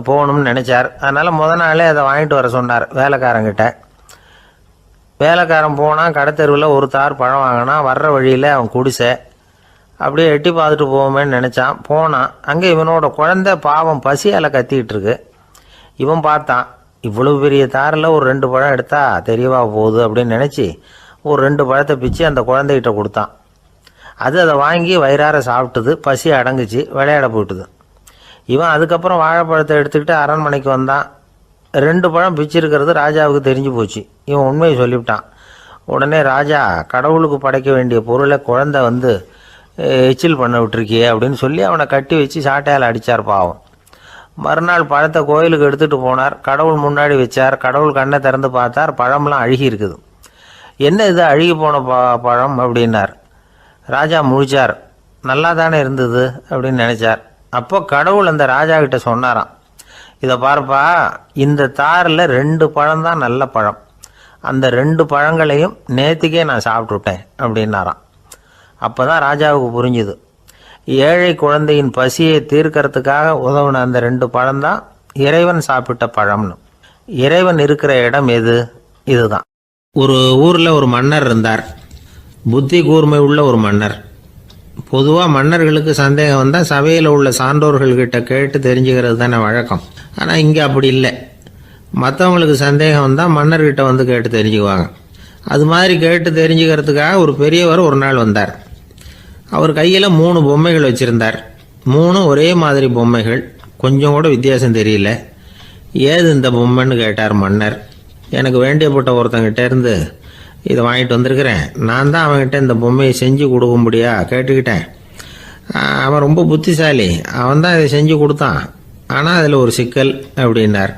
போகணும்னு நினச்சார். அதனால் நாளே அதை வாங்கிட்டு வர சொன்னார் வேலைக்காரங்கிட்ட. வேலைக்காரன் போனால் கடைத்தெருவில் ஒரு தார் பழம் வாங்கினான். வர்ற வழியில் அவன் குடிசை. அப்படியே எட்டி பார்த்துட்டு போவோமேன்னு நினச்சான். போனான். அங்கே இவனோட குழந்தை பாவம் பசியால் கத்திக்கிட்டு இருக்கு. இவன் பார்த்தான், இவ்வளவு பெரிய தாரில் ஒரு 2 பழம் எடுத்தா தெரியவா போகுது அப்படின்னு நினச்சி ஒரு 2 பழத்தை பிச்சு அந்த குழந்தைகிட்ட கொடுத்தான். அதை வாங்கி வயிறார சாப்பிட்டுது. பசி அடங்குச்சு, விளையாட போயிட்டுது. இவன் அதுக்கப்புறம் வாழைப்பழத்தை எடுத்துக்கிட்டு அரண்மனைக்கு வந்தான். 2 பழம் பிச்சிருக்கிறது ராஜாவுக்கு தெரிஞ்சு போச்சு. இவன் உண்மையை சொல்லிவிட்டான். உடனே ராஜா, கடவுளுக்கு படைக்க வேண்டிய பொருளை குழந்தை எச்சில் பண்ண விட்டுருக்கியே அப்படின்னு சொல்லி அவனை கட்டி வச்சு சாட்டையால் அடித்தார் பாவம். மறுநாள் பழத்தை கோயிலுக்கு எடுத்துகிட்டு போனார். கடவுள் முன்னாடி வச்சார். கடவுள் கண்ணை திறந்து பார்த்தார், பழம்லாம் அழுகி இருக்குது. என்ன இது அழுகி போன பழம் அப்படின்னார். ராஜா முழிச்சார். நல்லா தானே இருந்தது அப்படின்னு நினச்சார். அப்போ கடவுள் அந்த ராஜா கிட்ட சொன்னாராம், இதை பார்ப்பா, இந்த தாரில் 2 பழம்தான் நல்ல பழம், அந்த 2 பழங்களையும் நேற்றுக்கே நான் சாப்பிட்டுட்டேன் அப்படின்னாராம். அப்போ தான் ராஜாவுக்கு புரிஞ்சுது, ஏழை குழந்தையின் பசியை தீர்க்கறதுக்காக உதவுன அந்த 2 பழம்தான் இறைவன் சாப்பிட்ட பழம்னு. இறைவன் இருக்கிற இடம் எது? இதுதான். ஒரு ஊரில் ஒரு மன்னர் இருந்தார். புத்தி கூர்மை உள்ள ஒரு மன்னர். பொதுவாக மன்னர்களுக்கு சந்தேகம் வந்தால் சபையில் உள்ள சான்றோர்கள்கிட்ட கேட்டு தெரிஞ்சுக்கிறது தானே வழக்கம். ஆனால் இங்கே அப்படி இல்லை. மற்றவங்களுக்கு சந்தேகம் வந்தால் மன்னர்கிட்ட கேட்டு தெரிஞ்சுக்குவாங்க. அது மாதிரி கேட்டு தெரிஞ்சுக்கிறதுக்காக ஒரு பெரியவர் ஒரு நாள் வந்தார். அவர் கையில் 3 பொம்மைகள் வச்சுருந்தார். 3 ஒரே மாதிரி பொம்மைகள், கொஞ்சம் கூட வித்தியாசம் தெரியல. ஏது இந்த பொம்மைன்னு கேட்டார் மன்னர். எனக்கு வேண்டியப்பட்ட ஒருத்தங்கிட்ட இருந்து இதை வாங்கிட்டு வந்திருக்கிறேன். நான் தான் அவன்கிட்ட இந்த பொம்மையை செஞ்சு கொடுக்கும்படியா கேட்டுக்கிட்டேன். அவன் ரொம்ப புத்திசாலி, அவன் தான் இதை செஞ்சு கொடுத்தான். ஆனால் அதில் ஒரு சிக்கல் அப்படின்னார்.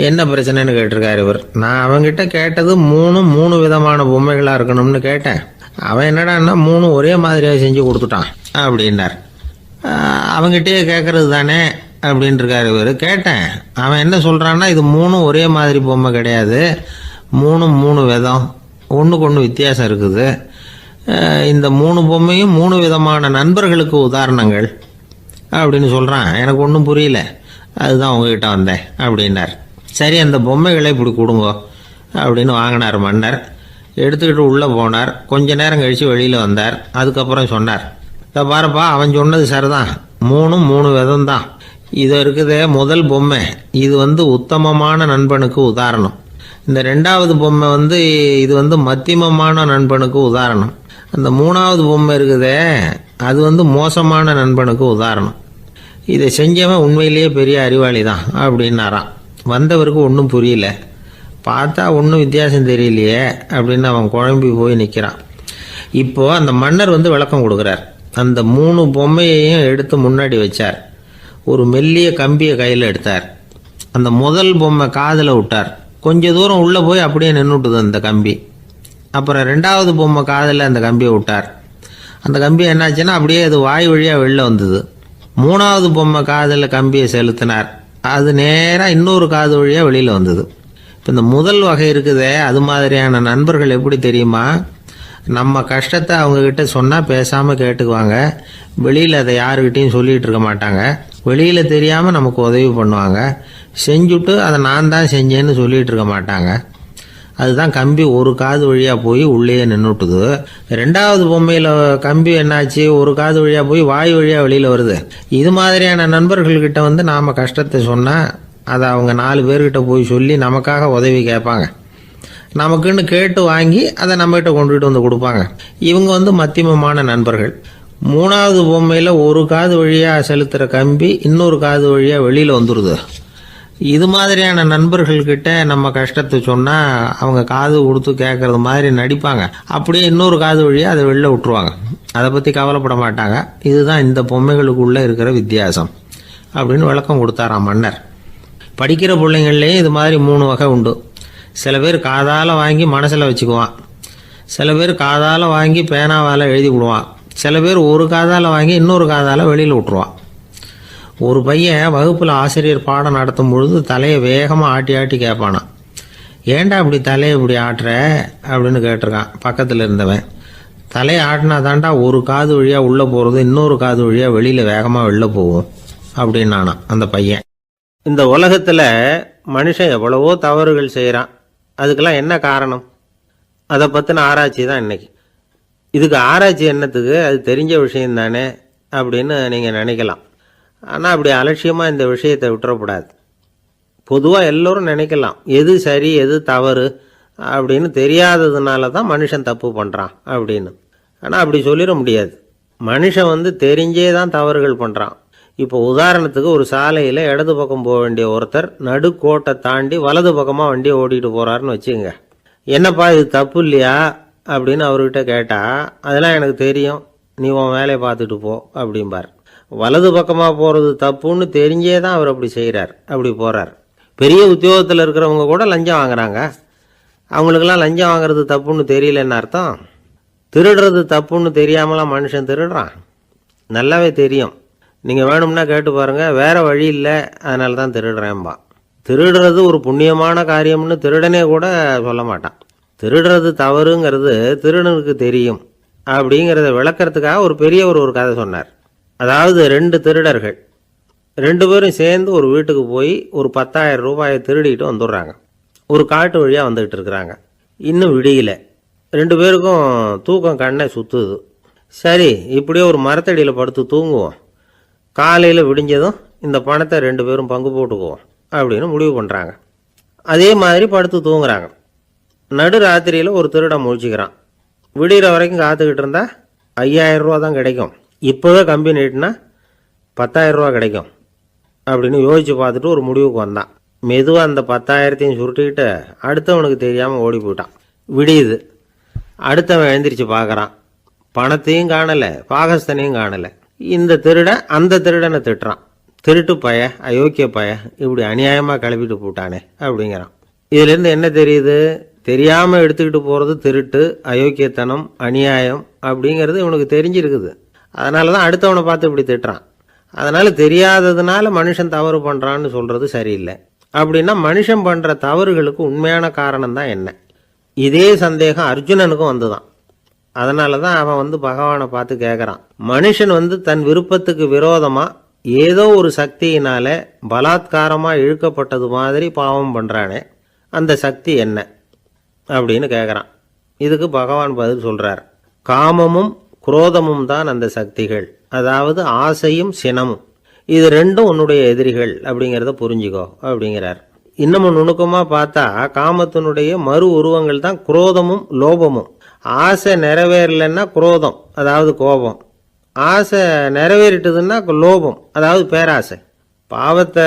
என்ன பிரச்சனைன்னு கேட்டிருக்கார் இவர். நான் அவன்கிட்ட கேட்டது 3 விதமான பொம்மைகளாக இருக்கணும்னு கேட்டேன். அவன் என்னடான்னா 3 ஒரே மாதிரியாக செஞ்சு கொடுத்துட்டான் அப்படின்னார். அவங்ககிட்டயே கேட்கறது தானே அப்படின்ட்டுருக்காரு இவர். கேட்டேன், அவன் என்ன சொல்கிறான்னா, இது 3 ஒரே மாதிரி பொம்மை கிடையாது, 3 விதம், ஒன்றுக்கு ஒன்று வித்தியாசம் இருக்குது. இந்த 3 பொம்மையும் 3 விதமான நண்பர்களுக்கு உதாரணங்கள் அப்படின்னு சொல்கிறான். எனக்கு ஒன்றும் புரியல, அதுதான் உங்ககிட்ட வந்தேன் அப்படின்னார். சரி, அந்த பொம்மைகளை இப்படி கொடுங்கோ அப்படின்னு வாங்கினார் மன்னர். எடுத்துக்கிட்டு உள்ளே போனார். கொஞ்ச நேரம் கழித்து வெளியில் வந்தார். அதுக்கப்புறம் சொன்னார், இதை பாருப்பா, அவன் சொன்னது சரிதான், 3 விதம் தான். இது இருக்குதே முதல் பொம்மை, இது உத்தமமான நண்பனுக்கு உதாரணம். இந்த 2வது பொம்மை இது மத்தியமமான நண்பனுக்கு உதாரணம். அந்த 3வது பொம்மை இருக்குதே அது மோசமான நண்பனுக்கு உதாரணம். இதை செஞ்சவன் உண்மையிலேயே பெரிய அறிவாளி தான் அப்படின்னாராம். வந்தவருக்கு ஒன்றும் புரியல. பார்த்தா ஒன்றும் வித்தியாசம் தெரியலையே அப்படின்னு அவன் குழம்பி போய் நிற்கிறான். இப்போது அந்த மன்னர் விளக்கம் கொடுக்குறார். அந்த 3 பொம்மையையும் எடுத்து முன்னாடி வச்சார். ஒரு மெல்லிய கம்பியை கையில் எடுத்தார். அந்த முதல் பொம்மை காதில் விட்டார். கொஞ்ச தூரம் உள்ளே போய் அப்படியே நின்றுட்டுது அந்த கம்பி. அப்புறம் 2வது பொம்மை காதில் அந்த கம்பியை விட்டார். அந்த கம்பி என்னாச்சுன்னா அப்படியே அது வாய் வழியாக வெளில வந்தது. 3வது பொம்மை காதில் கம்பியை செலுத்தினார். அது நேராக இன்னொரு காது வழியாக வெளியில் வந்தது. இப்போ இந்த முதல் வகை இருக்குதே, அது மாதிரியான நண்பர்கள் எப்படி தெரியுமா? நம்ம கஷ்டத்தை அவங்கக்கிட்ட சொன்னால் பேசாமல் கேட்டுக்குவாங்க. வெளியில் அதை யாருக்கிட்டையும் சொல்லிகிட்டு இருக்க மாட்டாங்க. வெளியில் தெரியாமல் நமக்கு உதவி பண்ணுவாங்க. செஞ்சுட்டு அதை நான் தான் செஞ்சேன்னு சொல்லிகிட்டு இருக்க மாட்டாங்க. அதுதான் கம்பி ஒரு காது வழியாக போய் உள்ளேயே நின்றுட்டுது. 2வது பொம்மையில் கம்பி என்னாச்சு, ஒரு காது வழியாக போய் வாய் வழியாக வெளியில் வருது. இது மாதிரியான நண்பர்கள்கிட்ட நாம் கஷ்டத்தை சொன்னால் அதை அவங்க 4 பேர்கிட்ட போய் சொல்லி நமக்காக உதவி கேட்பாங்க. நமக்குன்னு கேட்டு வாங்கி அதை நம்மகிட்ட கொண்டுகிட்டு கொடுப்பாங்க. இவங்க மத்தியமமான நண்பர்கள். 3வது பொம்மையில் ஒரு காது வழியாக செலுத்துகிற கம்பி இன்னொரு காது வழியாக வெளியில் வந்துடுது. இது மாதிரியான நண்பர்கள்கிட்ட நம்ம கஷ்டத்தை சொன்னால் அவங்க காது கொடுத்து கேட்குறது மாதிரி நடிப்பாங்க. அப்படியே இன்னொரு காது வழியாக அதை வெளில விட்டுருவாங்க. அதை பற்றி கவலைப்பட மாட்டாங்க. இதுதான் இந்த பொம்மைகளுக்குள்ளே இருக்கிற வித்தியாசம் அப்படின்னு விளக்கம் கொடுத்தாராம் மன்னர். படிக்கிற பிள்ளைங்கள்லேயும் இது மாதிரி 3 வகை உண்டு. சில பேர் காதால் வாங்கி மனசில் வச்சுக்குவான். சில பேர் காதால் வாங்கி பேனாவால் எழுதி விடுவான். சில பேர் ஒரு காதால் வாங்கி இன்னொரு காதால் வெளியில் விட்டுருவான். ஒரு பையன் வகுப்பில் ஆசிரியர் பாடம் நடத்தும் பொழுது தலையை வேகமாக ஆட்டி ஆட்டி கேட்பானான். ஏன்டா இப்படி தலையை இப்படி ஆட்டுற அப்படின்னு கேட்டிருக்கான் பக்கத்தில் இருந்தவன். தலையை ஆட்டினா தாண்டா ஒரு காது வழியாக உள்ளே போகிறது, இன்னொரு காது வழியாக வெளியில் வேகமாக வெளில போகும் அப்படின்னானான் அந்த பையன். இந்த உலகத்தில் மனுஷன் எவ்வளவோ தவறுகள் செய்கிறான். அதுக்கெல்லாம் என்ன காரணம்? அதை பற்றின ஆராய்ச்சி தான் இன்றைக்கி. இதுக்கு ஆராய்ச்சி என்னத்துக்கு, அது தெரிஞ்ச விஷயம் தானே அப்படின்னு நீங்கள் நினைக்கலாம். ஆனால் அப்படி அலட்சியமாக இந்த விஷயத்தை விட்டுறக்கூடாது. பொதுவாக எல்லோரும் நினைக்கலாம் எது சரி எது தவறு அப்படின்னு தெரியாததுனால தான் மனுஷன் தப்பு பண்ணுறான் அப்படின்னு. ஆனால் அப்படி சொல்லிட முடியாது. மனுஷன் தெரிஞ்சே தான் தவறுகள் பண்ணுறான். இப்போ உதாரணத்துக்கு ஒரு சாலையில் இடது பக்கம் போக வேண்டிய ஒருத்தர் நடுக்கோட்டை தாண்டி வலது பக்கமாக வண்டியை ஓட்டிகிட்டு போகிறாருன்னு வச்சுக்கோங்க. என்னப்பா இது தப்பு இல்லையா அப்படின்னு அவர்கிட்ட கேட்டால், அதெல்லாம் எனக்கு தெரியும், நீ உன் வேலையை பார்த்துட்டு போ அப்படிம்பார். வலது பக்கமாக போகிறது தப்புன்னு தெரிஞ்சே தான் அவர் அப்படி செய்கிறார், அப்படி போகிறார். பெரிய உத்தியோகத்தில் இருக்கிறவங்க கூட லஞ்சம் வாங்குறாங்க. அவங்களுக்கெல்லாம் லஞ்சம் வாங்குறது தப்புன்னு தெரியலன்னு அர்த்தம். திருடுறது தப்புன்னு தெரியாமலாம் மனுஷன் திருடுறான். நல்லாவே தெரியும். நீங்கள் வேணும்னா கேட்டு பாருங்கள், வேறு வழி இல்லை அதனால தான் திருடுறேன்பா. திருடுறது ஒரு புண்ணியமான காரியம்னு திருடனே கூட சொல்ல மாட்டான். திருடுறது தவறுங்கிறது திருடனுக்கு தெரியும் அப்படிங்கிறத விளக்கிறதுக்காக ஒரு பெரியவர் ஒரு கதை சொன்னார். அதாவது 2 திருடர்கள் 2 பேரும் சேர்ந்து ஒரு வீட்டுக்கு போய் ஒரு 10,000 ரூபாயை திருடிட்டு வந்துடுறாங்க. ஒரு காட்டு வழியாக வந்துக்கிட்டு இருக்கிறாங்க. இன்னும் விடியல. 2 பேருக்கும் தூக்கம் கண்ணை சுற்றுது. சரி, இப்படியே ஒரு மரத்தடியில் படுத்து தூங்குவோம், காலையில் விடிஞ்சதும் இந்த பணத்தை 2 பேரும் பங்கு போட்டுக்குவோம் அப்படின்னு முடிவு பண்ணுறாங்க. அதே மாதிரி படுத்து தூங்குறாங்க. நடு ராத்திரியில் ஒரு திருடன் முழிச்சிக்கிறான். விடிகிற வரைக்கும் காத்துக்கிட்டு இருந்தால் 5,000 ரூபா தான் கிடைக்கும், இப்போவே கம்பி நீட்டினா 10,000 ரூபா கிடைக்கும் அப்படின்னு யோசித்து பார்த்துட்டு ஒரு முடிவுக்கு வந்தான். மெதுவாக அந்த 10,000த்தையும் சுருட்டிக்கிட்டு அடுத்தவனுக்கு தெரியாமல் ஓடி போயிட்டான். விடியுது. அடுத்தவன் எழுந்திரிச்சு பார்க்குறான். பணத்தையும் காணலை, பாகஸ்தனையும் காணலை. இந்த திருடன் அந்த திருடனை திட்டுறான். திருட்டு பய, அயோக்கிய பய, இப்படி அநியாயமாக கிளப்பிட்டு போட்டானே அப்படிங்கிறான். இதுலேருந்து என்ன தெரியுது? தெரியாமல் எடுத்துக்கிட்டு போகிறது திருட்டு, அயோக்கியத்தனம், அநியாயம் அப்படிங்கிறது இவனுக்கு தெரிஞ்சிருக்குது. அதனால தான் அடுத்தவனை பார்த்து இப்படி திட்டுறான். அதனால் தெரியாததுனால மனுஷன் தவறு பண்ணுறான்னு சொல்கிறது சரியில்லை. அப்படின்னா மனுஷன் பண்ணுற தவறுகளுக்கு உண்மையான காரணம் தான் என்ன? இதே சந்தேகம் அர்ஜுனனுக்கும் வந்துதான். அதனால தான் அவன் வந்து பகவானை பார்த்து கேட்குறான், மனுஷன் வந்து தன் விருப்பத்துக்கு விரோதமாக ஏதோ ஒரு சக்தியினால பலாத்காரமாக இழுக்கப்பட்டது மாதிரி பாவம் பண்ணுறானே, அந்த சக்தி என்ன அப்படின்னு கேட்குறான். இதுக்கு பகவான் பதில் சொல்கிறார், காமமும் குரோதமும் தான் அந்த சக்திகள், அதாவது ஆசையும் சினமும். இது ரெண்டும் உன்னுடைய எதிரிகள் அப்படிங்கிறத புரிஞ்சுக்கோ அப்படிங்கிறார். இன்னமும் நுணுக்கமாக பார்த்தா காமத்தினுடைய மறு உருவங்கள் தான் குரோதமும் லோபமும். ஆசை நிறைவேறலைன்னா குரோதம், அதாவது கோபம். ஆசை நிறைவேறிட்டதுன்னா லோபம், அதாவது பேராசை. பாவத்தை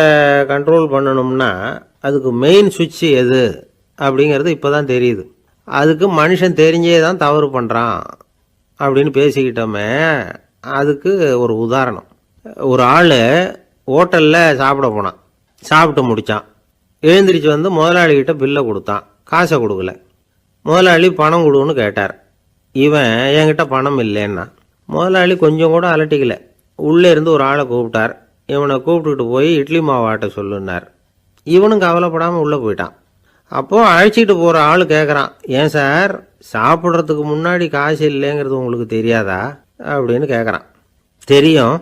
கண்ட்ரோல் பண்ணணும்னா அதுக்கு மெயின் சுவிட்ச் எது அப்படிங்கிறது இப்போ தான் தெரியுது. அதுக்கு மனுஷன் தெரிஞ்சே தான் தவறு பண்ணுறான் அப்படின்னு பேசிக்கிட்டோமே. அதுக்கு ஒரு உதாரணம், ஒரு ஆள் ஹோட்டலில் சாப்பிட போனான், சாப்பிட்டு முடித்தான், எழுந்திரிச்சு வந்து முதலாளிகிட்ட பில்லை கொடுத்தான், காசை கொடுக்கல. முதலாளி பணம் கொடுன்னு கேட்டார். இவன் என்கிட்ட பணம் இல்லைன்னா. முதலாளி கொஞ்சம் கூட அலட்டிக்கல, உள்ளே இருந்து ஒரு ஆளை கூப்பிட்டார். இவனை கூப்பிட்டுக்கிட்டு போய் இட்லி மாவு ஆட்ட சொல்லுன்னார். இவனும் கவலைப்படாமல் உள்ளே போயிட்டான். அப்போது அழைச்சிட்டு போகிற ஆள் கேட்குறான், ஏன் சார் சாப்பிட்றதுக்கு முன்னாடி காசு இல்லைங்கிறது உங்களுக்கு தெரியாதா அப்படின்னு கேட்குறான். தெரியும்,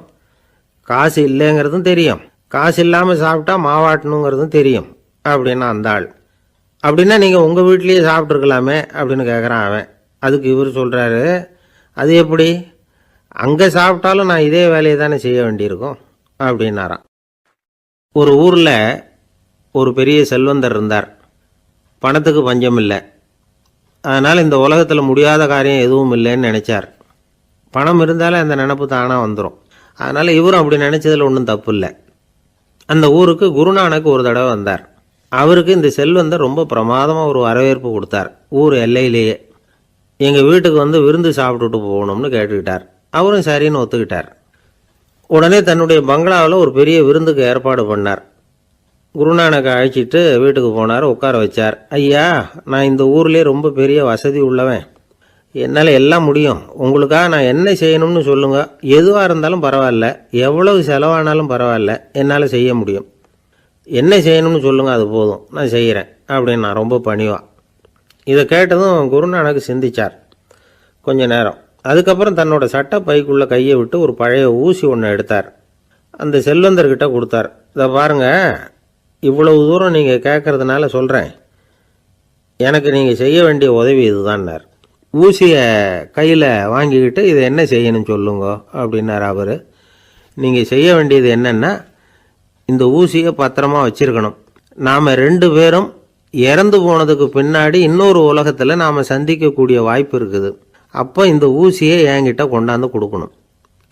காசு இல்லைங்கிறதும் தெரியும், காசு இல்லாமல் சாப்பிட்டா மாவாட்டணுங்கிறதும் தெரியும் அப்படின்னா அந்த ஆள். அப்படின்னா நீங்கள் உங்கள் வீட்லேயே சாப்பிட்ருக்கலாமே அப்படின்னு கேட்குறான் அவன். அதுக்கு இவர் சொல்கிறாரு, அது எப்படி, அங்கே சாப்பிட்டாலும் நான் இதே வேலையை தானே செய்ய வேண்டியிருக்கும் அப்படின்னாராம். ஒரு ஊரில் ஒரு பெரிய செல்வந்தர் இருந்தார். பணத்துக்கு பஞ்சம் இல்லை. அதனால் இந்த உலகத்தில் முடியாத காரியம் எதுவும் இல்லைன்னு நினச்சார். பணம் இருந்தாலே அந்த நினப்பு தானாக வந்துடும். அதனால் இவரும் அப்படி நினச்சதில் ஒன்றும் தப்பு இல்லை. அந்த ஊருக்கு குருநானக் ஒரு தடவை வந்தார். அவருக்கு இந்த செல்வந்தர் ரொம்ப பிரமாதமாக ஒரு வரவேற்பு கொடுத்தார். ஊர் எல்லையிலேயே எங்கள் வீட்டுக்கு வந்து விருந்து சாப்பிட்டுட்டு போகணும்னு கேட்டுக்கிட்டார். அவரும் சரின்னு ஒத்துக்கிட்டார். உடனே தன்னுடைய பங்களாவில் ஒரு பெரிய விருந்துக்கு ஏற்பாடு பண்ணார். குருநானக்கை அழைச்சிட்டு வீட்டுக்கு போனார், உட்கார வச்சார். ஐயா, நான் இந்த ஊர்லேயே ரொம்ப பெரிய வசதி உள்ளவன், என்னால் எல்லாம் முடியும், உங்களுக்காக நான் என்ன செய்யணும்னு சொல்லுங்கள், எதுவாக இருந்தாலும் பரவாயில்ல, எவ்வளவு செலவானாலும் பரவாயில்ல, என்னால் செய்ய முடியும், என்ன செய்யணும்னு சொல்லுங்கள், அது போதும், நான் செய்கிறேன் அப்படின்னு நான் ரொம்ப பணிவா. இதை கேட்டதும் குருநானக் சிந்திச்சார் கொஞ்ச நேரம். அதுக்கப்புறம் தன்னோட சட்டை பைக்குள்ளே கையை விட்டு ஒரு பழைய ஊசி ஒன்று எடுத்தார். அந்த செல்வந்தர்கிட்ட கொடுத்தார். இதை பாருங்கள், இவ்வளவு தூரம் நீங்கள் கேட்கறதுனால சொல்கிறேன், எனக்கு நீங்கள் செய்ய வேண்டிய உதவி இதுதான்னார். ஊசியை கையில் வாங்கிக்கிட்டு இதை என்ன செய்யணும்னு சொல்லுங்க அப்படின்னார் அவர். நீங்கள் செய்ய வேண்டியது என்னென்னா, இந்த ஊசியை பத்திரமா வச்சிருக்கணும். நாம் 2 பேரும் இறந்து போனதுக்கு பின்னாடி இன்னொரு உலகத்தில் நாம் சந்திக்கக்கூடிய வாய்ப்பு இருக்குது. அப்போ இந்த ஊசியை என்கிட்ட கொண்டாந்து கொடுக்கணும்.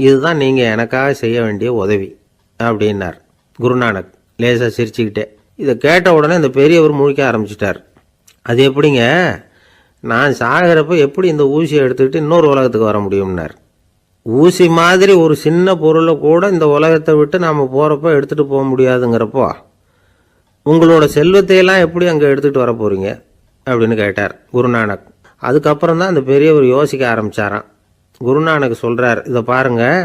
இதுதான் நீங்கள் எனக்காக செய்ய வேண்டிய உதவி அப்படின்னார் குருநானக் லேசாக சிரிச்சுக்கிட்டே. இதை கேட்ட உடனே இந்த பெரியவர் முழிக்க ஆரம்பிச்சிட்டார். அது எப்படிங்க, நான் சாகிறப்ப எப்படி இந்த ஊசியை எடுத்துக்கிட்டு இன்னொரு உலகத்துக்கு வர முடியும்னார். ஊசி மாதிரி ஒரு சின்ன பொருளை கூட இந்த உலகத்தை விட்டு நாம் போகிறப்ப எடுத்துகிட்டு போக முடியாதுங்கிறப்போ உங்களோட செல்வத்தையெல்லாம் எப்படி அங்கே எடுத்துகிட்டு வர போகிறீங்க அப்படின்னு கேட்டார் குருநானக். அதுக்கப்புறம் தான் அந்த பெரியவர் யோசிக்க ஆரம்பித்தாராம். குருநானக் சொல்கிறார், இதை பாருங்கள்,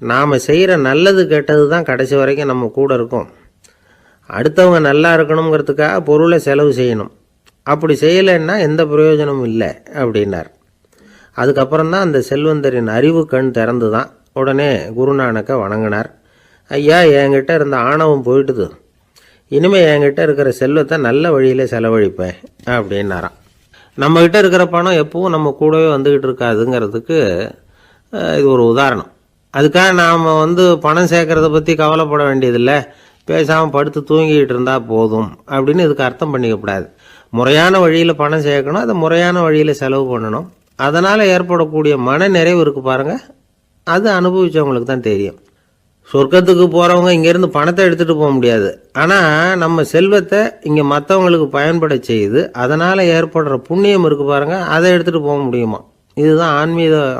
நாம் செய்கிற நல்லது கெட்டது தான் கடைசி வரைக்கும் நம்ம கூட இருக்கும். அடுத்தவங்க நல்லா இருக்கணுங்கிறதுக்காக பொருளை செலவு செய்யணும், அப்படி செய்யலைன்னா எந்த பிரயோஜனமும் இல்லை அப்படின்னார். அதுக்கப்புறம் தான் அந்த செல்வந்தரின் அறிவு கண் திறந்து தான். உடனே குருநானக்கை வணங்கினார். ஐயா, என்கிட்ட இருந்த ஆணவம் போயிட்டுது, இனிமேல் என்கிட்ட இருக்கிற செல்வத்தை நல்ல வழியில் செலவழிப்பேன் அப்படின்னாராம். நம்மக்கிட்ட இருக்கிற பணம் எப்பவும் நம்ம கூடவே வந்துக்கிட்டு இருக்காதுங்கிறதுக்கு இது ஒரு உதாரணம். அதுக்காக நாம் பணம் சேர்க்கறத பற்றி கவலைப்பட வேண்டியதில்லை, பேசாமல் படுத்து தூங்கிக்கிட்டு இருந்தால் போதும் அப்படின்னு இதுக்கு அர்த்தம் பண்ணிக்கக்கூடாது. முறையான வழியில் பணம் சேர்க்கணும், அதை முறையான வழியில் செலவு பண்ணணும். அதனால் ஏற்படக்கூடிய மன நிறைவு இருக்குது பாருங்கள், அது அனுபவித்தவங்களுக்கு தான் தெரியும். சொர்க்கத்துக்கு போகிறவங்க இங்கேருந்து பணத்தை எடுத்துகிட்டு போக முடியாது, ஆனால் நம்ம செல்வத்தை இங்கே மற்றவங்களுக்கு பயன்பட செய்து அதனால் ஏற்படுற புண்ணியம் இருக்குது பாருங்கள், அதை எடுத்துகிட்டு போக முடியுமா. இதுதான்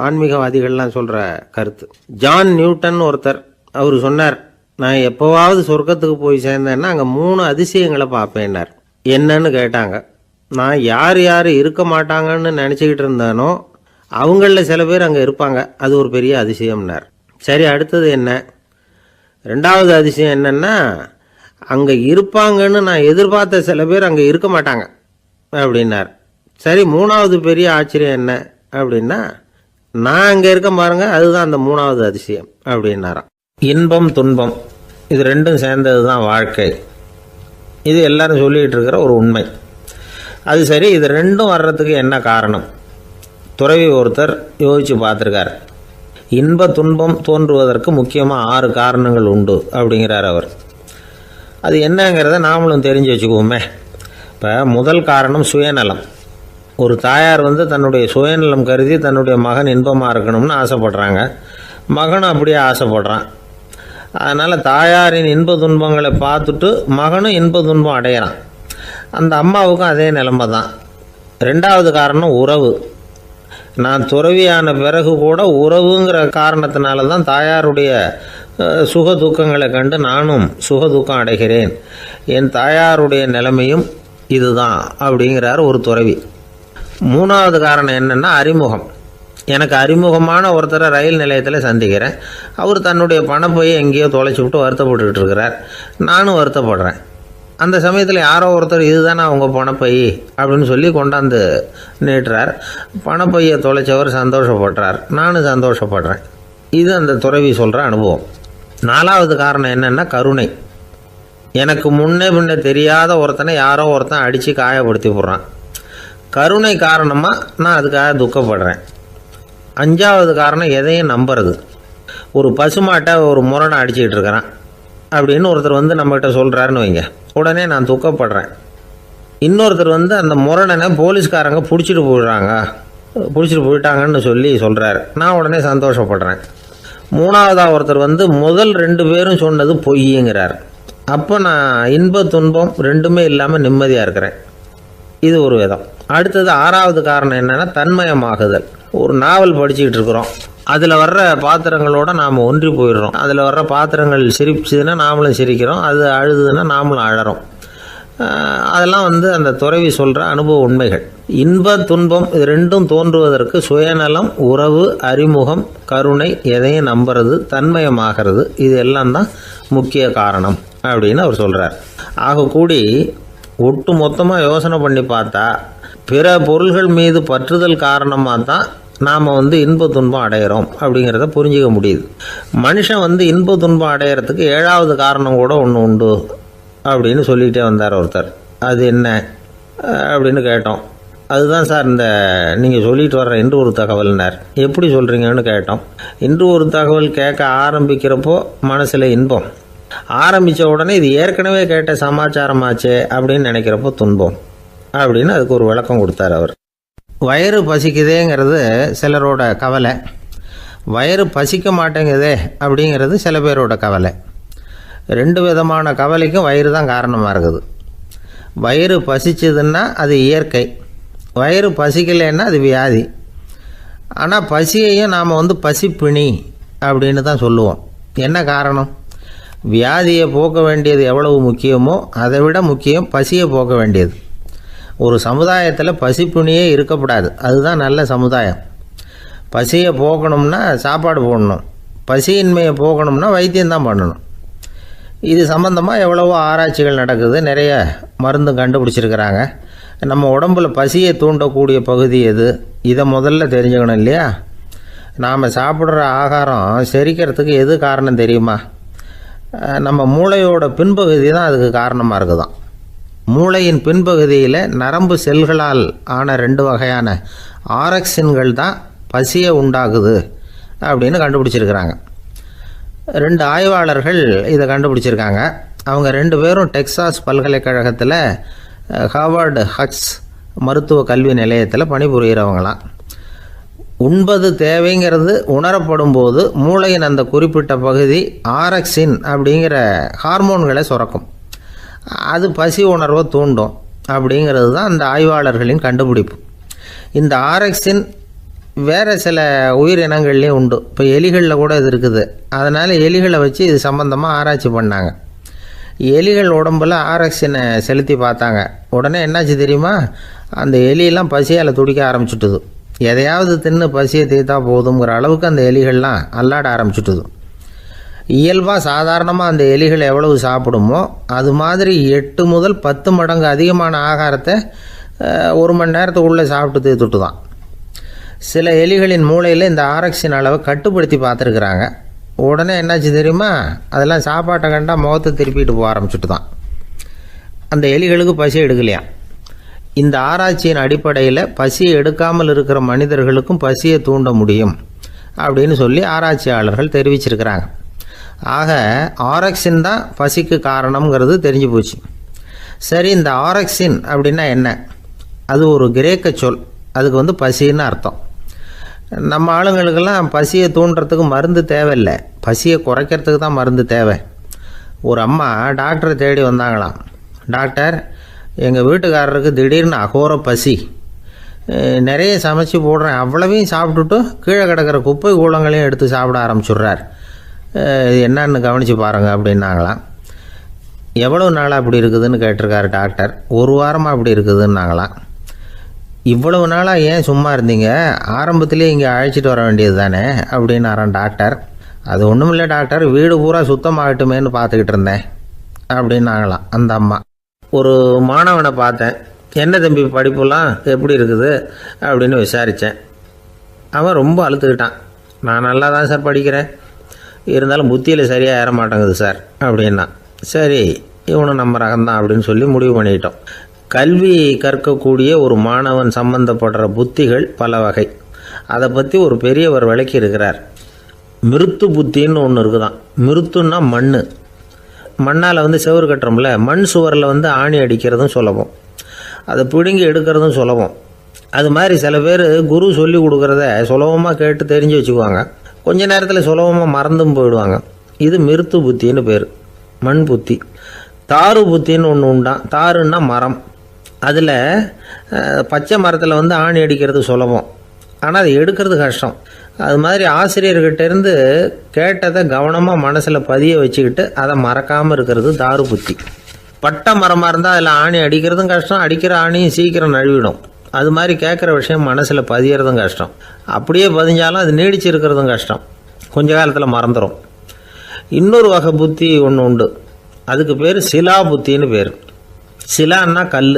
ஆன்மீகவாதிகள்லாம் சொல்கிற கருத்து. ஜான் நியூட்டன் ஒருத்தர், அவர் சொன்னார், நான் எப்போவாவது சொர்க்கத்துக்கு போய் சேர்ந்தேன்னா அங்கே 3 அதிசயங்களை பார்ப்பேன்னார். என்னன்னு கேட்டாங்க. நான் யார் யார் இருக்க மாட்டாங்கன்னு நினச்சிக்கிட்டு இருந்தானோ அவங்களில் சில பேர் அங்கே இருப்பாங்க, அது ஒரு பெரிய அதிசயம்னார். சரி, அடுத்தது என்ன? 2வது அதிசயம் என்னன்னா, அங்கே இருப்பாங்கன்னு நான் எதிர்பார்த்த சில பேர் அங்கே இருக்க மாட்டாங்க அப்படின்னார். சரி, 3வது பெரிய ஆச்சரியம் என்ன அப்படின்னா, நான் அங்கே இருக்க பாருங்க, அதுதான் அந்த மூணாவது அதிசயம் அப்படின்னாராம். இன்பம் துன்பம் இது ரெண்டும் சேர்ந்தது தான் வாழ்க்கை. இது எல்லாரும் சொல்லிகிட்டு இருக்கிற ஒரு உண்மை. அது சரி, இது ரெண்டும் வர்றதுக்கு என்ன காரணம்? துறவி ஒருத்தர் யோசித்து பார்த்துருக்கார். இன்ப துன்பம் தோன்றுவதற்கு முக்கியமாக 6 காரணங்கள் உண்டு அப்படிங்கிறார் அவர். அது என்னங்கிறத நாமளும் தெரிஞ்சு வச்சுக்குவோமே. இப்போ முதல் காரணம் சுயநலம். ஒரு தாயார் தன்னுடைய சுயநலம் கருதி தன்னுடைய மகன் இன்பமாக இருக்கணும்னு ஆசைப்படுறாங்க. மகனும் அப்படியே ஆசைப்படுறான். அதனால் தாயாரின் இன்ப துன்பங்களை பார்த்துட்டு மகனும் இன்ப துன்பம் அடையிறான். அந்த அம்மாவுக்கும் அதே நிலைமை தான். 2வது காரணம் உறவு. நான் துறவியான பிறகு கூட உறவுங்கிற காரணத்தினால தான் தாயாருடைய சுக துக்கங்களை கண்டு நானும் சுக துக்கம் அடைகிறேன். என் தாயாருடைய நிலைமையும் இதுதான் அப்படிங்கிறார் ஒரு துறவி. 3வது காரணம் என்னென்னா அறிமுகம். எனக்கு அறிமுகமான ஒருத்தரை ரயில் நிலையத்தில் சந்திக்கிறேன். அவர் தன்னுடைய பணப்பையை எங்கேயோ தொலைச்சி விட்டு வருத்தப்பட்டுக்கிட்டு இருக்கிறார். நானும் வருத்தப்படுறேன். அந்த சமயத்தில் யாரோ ஒருத்தர் இதுதானே அவங்க பணப்பை அப்படின்னு சொல்லி கொண்டாந்து நீட்டுறார். பணப்பையை தொலைச்சவர் சந்தோஷப்படுறார், நானும் சந்தோஷப்படுறேன். இது அந்த துறவி சொல்கிற அனுபவம். 4வது காரணம் என்னென்னா கருணை. எனக்கு முன்னே தெரியாத ஒருத்தனை யாரோ ஒருத்தன் அடித்து காயப்படுத்தி போடுறான். கருணை காரணமாக நான் அதுக்காக துக்கப்படுறேன். 5வது காரணம் எதையும் நம்புறது. ஒரு பசுமாட்டை ஒரு முரணை அடிச்சுக்கிட்டு இருக்கிறான் அப்படின்னு ஒருத்தர் நம்மகிட்ட சொல்கிறாருன்னு வைங்க, உடனே நான் துக்கப்படுறேன். இன்னொருத்தர் அந்த முரணனை போலீஸ்காரங்க பிடிச்சிட்டு போயிட்டாங்கன்னு சொல்லி சொல்கிறாரு, நான் உடனே சந்தோஷப்படுறேன். 3வதாக ஒருத்தர் முதல் 2 பேரும் சொன்னது பொய்யுங்கிறார். அப்போ நான் இன்ப துன்பம் ரெண்டுமே இல்லாமல் நிம்மதியாக இருக்கிறேன். இது ஒரு விதம். அடுத்தது 6வது காரணம் என்னென்னா தன்மயமாகுதல். ஒரு நாவல் படிச்சுக்கிட்டு இருக்கிறோம், அதில் வர்ற பாத்திரங்களோடு நாம் ஒன்றி போயிடுறோம். அதில் வர்ற பாத்திரங்கள் சிரிச்சுதுன்னா நாமளும் சிரிக்கிறோம், அது அழுதுன்னா நாமளும் அழறோம். அதெல்லாம் அந்த துறவி சொல்கிற அனுபவ உண்மைகள். இன்ப துன்பம் இது ரெண்டும் தோன்றுவதற்கு சுயநலம், உறவு, அறிமுகம், கருணை, எதையும் நம்புறது, தன்மயமாகிறது, இது எல்லாம் தான் முக்கிய காரணம் அப்படின்னு அவர் சொல்கிறார். ஆகக்கூடி ஒட்டு மொத்தமாக யோசனை பண்ணி பார்த்தா பிற பொருள்கள் மீது பற்றுதல் காரணமாக தான் நாம் இன்ப துன்பம் அடையிறோம் அப்படிங்கிறத புரிஞ்சிக்க முடியுது. மனுஷன் இன்ப துன்பம் அடையிறதுக்கு 7வது காரணம் கூட ஒன்று உண்டு அப்படின்னு சொல்லிகிட்டே வந்தார் ஒருத்தர். அது என்ன அப்படின்னு கேட்டோம். அதுதான் சார் இந்த நீங்கள் சொல்லிட்டு வர்ற இன்று ஒரு தகவல்னார். எப்படி சொல்கிறீங்கன்னு கேட்டோம். இன்று ஒரு தகவல் கேட்க ஆரம்பிக்கிறப்போ மனசில் இன்பம், ஆரம்பித்த உடனே இது ஏற்கனவே கேட்ட சமாச்சாரமாச்சே அப்படின்னு நினைக்கிறப்போ துன்பம் அப்படின்னு அதுக்கு ஒரு விளக்கம் கொடுத்தார் அவர். வயிறு பசிக்குதேங்கிறது சிலரோட கவலை, வயிறு பசிக்க மாட்டேங்குதே அப்படிங்கிறது சில பேரோட கவலை. 2 விதமான கவலைக்கும் வயிறு தான் காரணமாக இருக்குது. வயிறு பசிச்சதுன்னா அது இயற்கை, வயிறு பசிக்கலைன்னா அது வியாதி. ஆனால் பசியையும் நாம் பசிப்பிணி அப்படின்னு தான் சொல்லுவோம். என்ன காரணம்? வியாதியை போக்க வேண்டியது எவ்வளவு முக்கியமோ அதை விட முக்கியம் பசியை போக்க வேண்டியது. ஒரு சமுதாயத்தில் பசிப்புணியே இருக்கக்கூடாது, அதுதான் நல்ல சமுதாயம். பசியை போக்கணும்னா சாப்பாடு போடணும், பசியின்மையை போக்கணும்னா வைத்தியம்தான் பண்ணணும். இது சம்பந்தமாக எவ்வளவோ ஆராய்ச்சிகள் நடக்குது, நிறைய மருந்து கண்டுபிடிச்சிருக்கிறாங்க. நம்ம உடம்பில் பசியை தூண்டக்கூடிய பகுதி எது, இதை முதல்ல தெரிஞ்சுக்கணும் இல்லையா? நாம் சாப்பிட்ற ஆகாரம் செரிக்கிறதுக்கு எது காரணம் தெரியுமா? நம்ம மூளையோட பின்பகுதி தான் அதுக்கு காரணமாக இருக்குதான். மூளையின் பின்பகுதியில் நரம்பு செல்களால் ஆன 2 வகையான ஆரக்சின்கள் தான் பசியை உண்டாகுது அப்படின்னு கண்டுபிடிச்சிருக்கிறாங்க. 2 ஆய்வாளர்கள் இதை கண்டுபிடிச்சிருக்காங்க. அவங்க 2 பேரும் டெக்சாஸ் பல்கலைக்கழகத்தில் ஹார்வர்டு ஹக்ஸ் மருத்துவ கல்வி நிலையத்தில் பணிபுரிகிறவங்களாம். உண்பது தேவைங்கிறது உணரப்படும் போது மூளையின் அந்த குறிப்பிட்ட பகுதி ஆரக்சின் அப்படிங்கிற ஹார்மோன்களை சுரக்கும். அது பசி உணர்வை தூண்டும் அப்படிங்கிறது தான் அந்த ஆய்வாளர்களின் கண்டுபிடிப்பு. இந்த ஆரக்சின் வேறு சில உயிரினங்கள்லேயும் உண்டு. இப்போ எலிகளில் கூட இது இருக்குது. அதனால் எலிகளை வச்சு இது சம்பந்தமாக ஆராய்ச்சி பண்ணாங்க. எலிகள் உடம்பில் ஆரக்சினை செலுத்தி பார்த்தாங்க. உடனே என்னாச்சு தெரியுமா? அந்த எலியெல்லாம் பசியால் துடிக்க ஆரம்பிச்சுட்டுது. எதையாவது தின்னு பசியை தீர்த்தா போதுங்கிற அளவுக்கு அந்த எலிகள்லாம் அல்லாட ஆரம்பிச்சுட்டுது. இயல்பாக சாதாரணமாக அந்த எலிகள் எவ்வளவு சாப்பிடுமோ அது மாதிரி 8 முதல் 10 மடங்கு அதிகமான ஆகாரத்தை 1 மணி நேரத்துக்குள்ளே சாப்பிட்டு தீர்த்துட்டு தான். சில எலிகளின் மூளையில் இந்த ஆரக்சின் அளவை கட்டுப்படுத்தி பார்த்துருக்குறாங்க. உடனே என்னாச்சு தெரியுமா, அதெல்லாம் சாப்பாட்டை கண்டா முகத்தை திருப்பிட்டு போக ஆரம்பிச்சுட்டு தான். அந்த எலிகளுக்கு பசி எடுக்கலையா. இந்த ஆராய்ச்சியின் அடிப்படையில் பசியை எடுக்காமல் இருக்கிற மனிதர்களுக்கும் பசியை தூண்ட முடியும் அப்படின்னு சொல்லி ஆராய்ச்சியாளர்கள் தெரிவிச்சிருக்கிறாங்க. ஆக ஆரக்சின் தான் பசிக்கு காரணம்ங்கிறது தெரிஞ்சு போச்சு. சரி, இந்த ஆரக்சின் அப்படின்னா என்ன? அது ஒரு கிரேக்க சொல். அதுக்கு பசின்னு அர்த்தம். நம்ம ஆளுங்களுக்கெல்லாம் பசியை தூண்டுறதுக்கு மருந்து தேவையில்லை, பசியை குறைக்கிறதுக்கு தான் மருந்து தேவை. ஒரு அம்மா டாக்டரை தேடி வந்தாங்களாம். டாக்டர், எங்கள் வீட்டுக்காரருக்கு திடீர்னு அகோர பசி, நிறைய சமைச்சு போடுறேன், அவ்வளவையும் சாப்பிட்டுட்டு கீழே கிடக்கிற குப்பை கூலங்களையும் எடுத்து சாப்பிட ஆரம்பிச்சுட்றார், என்னன்னு கவனித்து பாருங்கள் அப்படின்னாங்களாம். எவ்வளோ நாளாக அப்படி இருக்குதுன்னு கேட்டிருக்காரு டாக்டர். 1 வாரமாக அப்படி இருக்குதுன்னாங்களாம். இவ்வளவு நாளாக ஏன் சும்மா இருந்தீங்க, ஆரம்பத்திலே இங்கே அழைச்சிட்டு வர வேண்டியது தானே அப்படின்னாரான் டாக்டர். அது ஒன்றும் இல்லை டாக்டர், வீடு பூரா சுத்தமாகட்டுமேன்னு பார்த்துக்கிட்டு இருந்தேன் அப்படின்னாங்களாம் அந்த அம்மா. ஒரு மாணவனை பார்த்தேன், என்ன தம்பி படிப்புலாம் எப்படி இருக்குது அப்படின்னு விசாரித்தேன். அவன் ரொம்ப அழுத்துக்கிட்டான். நான் நல்லா தான் சார் படிக்கிறேன், இருந்தாலும் புத்தியில் சரியாக ஏற மாட்டேங்குது சார் அப்படின்னா. சரி, இவனும் நம்ம ரகம்தான் அப்படின்னு சொல்லி முடிவு பண்ணிக்கிட்டோம். கல்வி கற்கக்கூடிய ஒரு மாணவன் சம்பந்தப்படுற புத்திகள் பல வகை. அதை பற்றி ஒரு பெரியவர் விளக்கி இருக்கிறார். மிருத்து புத்தின்னு ஒன்று இருக்குதான். மிருத்துன்னா மண்ணால் செவுறு கட்டுறோம்ல, மண் சுவரில் ஆணி அடிக்கிறதும் சுலபம், அதை பிடுங்கி எடுக்கிறதும் சுலபம். அது மாதிரி சில பேர் குரு சொல்லி கொடுக்குறத சுலபமாக கேட்டு தெரிஞ்சு வச்சுக்குவாங்க, கொஞ்ச நேரத்தில் சுலபமாக மறந்தும் போயிடுவாங்க. இது மிருத்து புத்தின்னு பேர், மண் புத்தி. தாரு புத்தின்னு ஒன்று உண்டான். தாருன்னா மரம். அதில் பச்சை மரத்தில் ஆணி அடிக்கிறது சுலபம், ஆனால் அதை எடுக்கிறது கஷ்டம். அது மாதிரி ஆசிரியர்கிட்டேருந்து கேட்டதை கவனமாக மனசில் பதிய வச்சுக்கிட்டு அதை மறக்காமல் இருக்கிறது தாரு புத்தி. பட்டை மரமாக இருந்தால் அதில் ஆணி அடிக்கிறதும் கஷ்டம், அடிக்கிற ஆணியும் சீக்கிரம் நழுவிடும். அது மாதிரி கேட்குற விஷயம் மனசில் பதியறதும் கஷ்டம், அப்படியே பதிஞ்சாலும் அது நீடிச்சு இருக்கிறதும் கஷ்டம், கொஞ்ச காலத்தில் மறந்துடும். இன்னொரு வகை புத்தி ஒன்று உண்டு, அதுக்கு பேர் சிலா புத்தின்னு பேர். சிலான்னா கல்.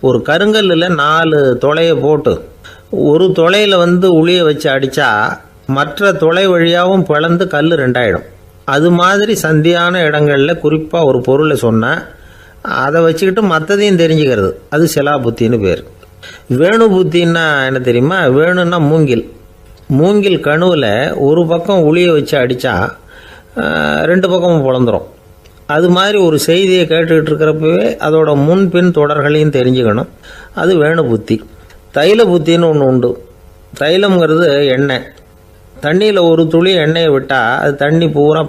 ஒரு கருங்கல்லில் 4 துளையை போட்டு ஒரு துளையில் உளியை வச்சு அடித்தா மற்ற துளை வழியாகவும் பிளந்து கல் 2 ஆகிடும். அது மாதிரி சந்தியான இடங்களில் குறிப்பாக ஒரு பொருளை சொன்னால் அதை வச்சுக்கிட்டு மற்றதையும் தெரிஞ்சுக்கிறது, அது சிலா புத்தின்னு பேர். வேணு புத்தின்னா என்ன தெரியுமா? வேணுன்னா மூங்கில் கணுவில் ஒரு பக்கம் உளியை வச்சு அடித்தா 2 பக்கமும் பிளந்துடும். அது மாதிரி ஒரு செய்தியை கேட்டுக்கிட்டு இருக்கிறப்பவே அதோட முன்பின் தொடர்களையும் தெரிஞ்சுக்கணும், அது வேணு புத்தி. தைல புத்தின்னு ஒன்று உண்டு. தைலம்ங்கிறது எண்ணெய். தண்ணியில் ஒரு துளி எண்ணெயை விட்டால் அது தண்ணி பூரா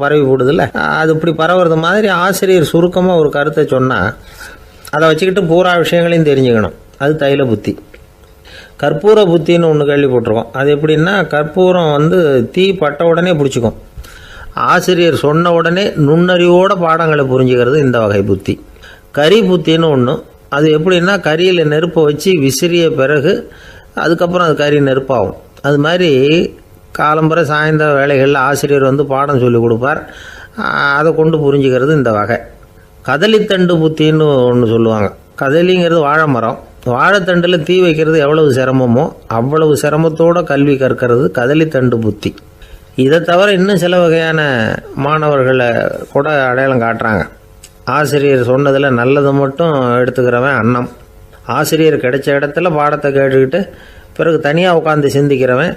பரவி போடுதில்ல, அது இப்படி பரவுறது மாதிரி ஆசிரியர் சுருக்கமாக ஒரு கருத்தை சொன்னால் அதை வச்சுக்கிட்டு பூரா விஷயங்களையும் தெரிஞ்சுக்கணும், அது தைல புத்தி. கற்பூர புத்தின்னு ஒன்று கேள்விப்பட்டிருக்கோம். அது எப்படின்னா, கற்பூரம் தீ பட்ட உடனே பிடிச்சிக்கும். ஆசிரியர் சொன்ன உடனே நுண்ணறிவோட பாடங்களை புரிஞ்சுக்கிறது இந்த வகை புத்தி. கரி புத்தின்னு ஒன்று. அது எப்படின்னா, கரியில் நெருப்பை வச்சு விசிறிய பிறகு அதுக்கப்புறம் அது கறி நெருப்பாகும். அது மாதிரி காலம்பரை சாயந்தர வேலைகளில் ஆசிரியர் பாடம் சொல்லி கொடுப்பார், அதை கொண்டு புரிஞ்சுக்கிறது இந்த வகை. கதலித்தண்டு புத்தின்னு ஒன்று சொல்லுவாங்க. கதலிங்கிறது வாழை மரம். வாழைத்தண்டில் தீ வைக்கிறது எவ்வளவு சிரமமோ அவ்வளவு சிரமத்தோடு கல்வி கற்கிறது கதலித்தண்டு புத்தி. இதை தவிர இன்னும் சில வகையான மாணவர்களை கூட அடையாளம் காட்டுறாங்க. ஆசிரியர் சொன்னதில் நல்லதை மட்டும் எடுத்துக்கிறவன் அன்னம். ஆசிரியர் கிடைச்ச இடத்துல பாடத்தை கேட்டுக்கிட்டு பிறகு தனியாக உட்காந்து சிந்திக்கிறவன்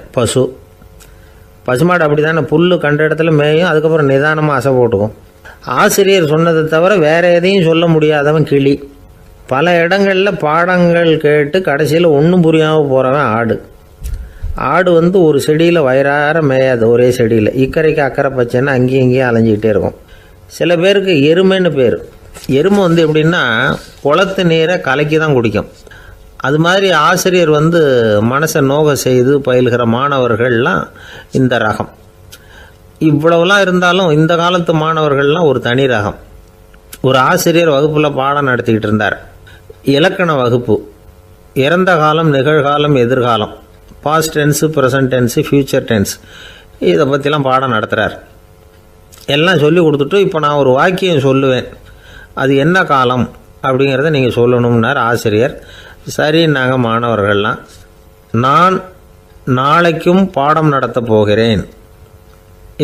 பசுமாடு அப்படி தானே, புல் கண்ட இடத்துல மேயும், அதுக்கப்புறம் நிதானமாக அசை போட்டுக்கும். ஆசிரியர் சொன்னதை தவிர வேறு எதையும் சொல்ல முடியாதவன் கிளி. பல இடங்களில் பாடங்கள் கேட்டு கடைசியில் ஒன்றும் புரியாமல் போகிறவன் ஆடு ஒரு செடியில் வயிறார மேயாது, ஒரே செடியில் இக்கரைக்கு அக்கறை பச்சைன்னா அங்கேயும் இங்கேயும் அலைஞ்சிக்கிட்டே இருக்கும். சில பேருக்கு எருமைன்னு பேர். எருமை எப்படின்னா குளத்து நீரை கலக்கி தான் குடிக்கும். அது மாதிரி ஆசிரியர் மனசை நோக செய்து பயில்கிற மாணவர்கள்லாம் இந்த ரகம். இவ்வளவுலாம் இருந்தாலும் இந்த காலத்து மாணவர்கள்லாம் ஒரு தனி ரகம். ஒரு ஆசிரியர் வகுப்பில் பாடம் நடத்திக்கிட்டு இருந்தார். இலக்கண வகுப்பு. இறந்த காலம், நிகழ்காலம், எதிர்காலம், past tense, present tense, future tense, இதை பற்றிலாம் பாடம் நடத்துகிறார். எல்லாம் சொல்லி கொடுத்துட்டு இப்போ நான் ஒரு வாக்கியம் சொல்லுவேன், அது என்ன காலம் அப்படிங்கிறத நீங்கள் சொல்லணும்னார் ஆசிரியர். சரி, நாங்கள் மாணவர்கள்லாம் நான் நாளைக்கும் பாடம் நடத்தப் போகிறேன்.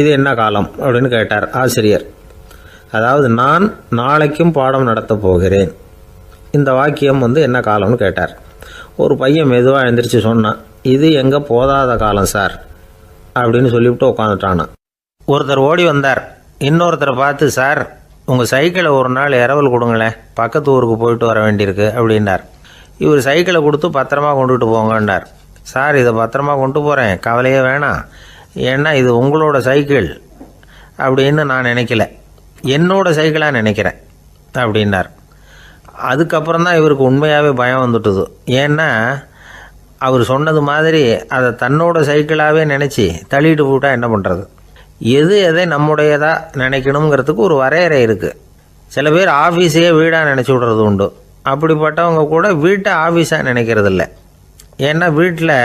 இது என்ன காலம் அப்படின்னு கேட்டார் ஆசிரியர். அதாவது நான் நாளைக்கும் பாடம் நடத்தப் போகிறேன், இந்த வாக்கியம் என்ன காலம்னு கேட்டார். ஒரு பையன் மெதுவாக எழுந்திரிச்சு சொன்னான், இது எங்கே போதாத காலம் சார் அப்படின்னு சொல்லிவிட்டு உட்காந்துட்டானா. ஒருத்தர் ஓடி வந்தார். இன்னொருத்தரை பார்த்து, சார் உங்கள் சைக்கிளை ஒரு நாள் இரவல் கொடுங்களேன், பக்கத்து ஊருக்கு போயிட்டு வர வேண்டியிருக்கு அப்படின்னார். இவர் சைக்கிளை கொடுத்து பத்திரமா கொண்டுகிட்டு போங்கன்னார். சார் இதை பத்திரமா கொண்டு போகிறேன், கவலையே வேணாம், ஏன்னா இது உங்களோட சைக்கிள் அப்படின்னு நான் நினைக்கல, என்னோட சைக்கிளாக நினைக்கிறேன் அப்படின்னார். அதுக்கப்புறம் தான் இவருக்கு உண்மையாகவே பயம் வந்துட்டுது. ஏன்னா அவர் சொன்னது மாதிரி அதை தன்னோட சைக்கிளாகவே நினச்சி தள்ளிட்டு போட்டால் என்ன பண்ணுறது? எது எதை நம்முடையதாக நினைக்கணுங்கிறதுக்கு ஒரு வரையறை இருக்குது. சில பேர் ஆஃபீஸையே வீடாக நினச்சி விடுறது உண்டு. அப்படிப்பட்டவங்க கூட வீட்டை ஆஃபீஸாக நினைக்கிறதில்ல. ஏன்னா வீட்டில்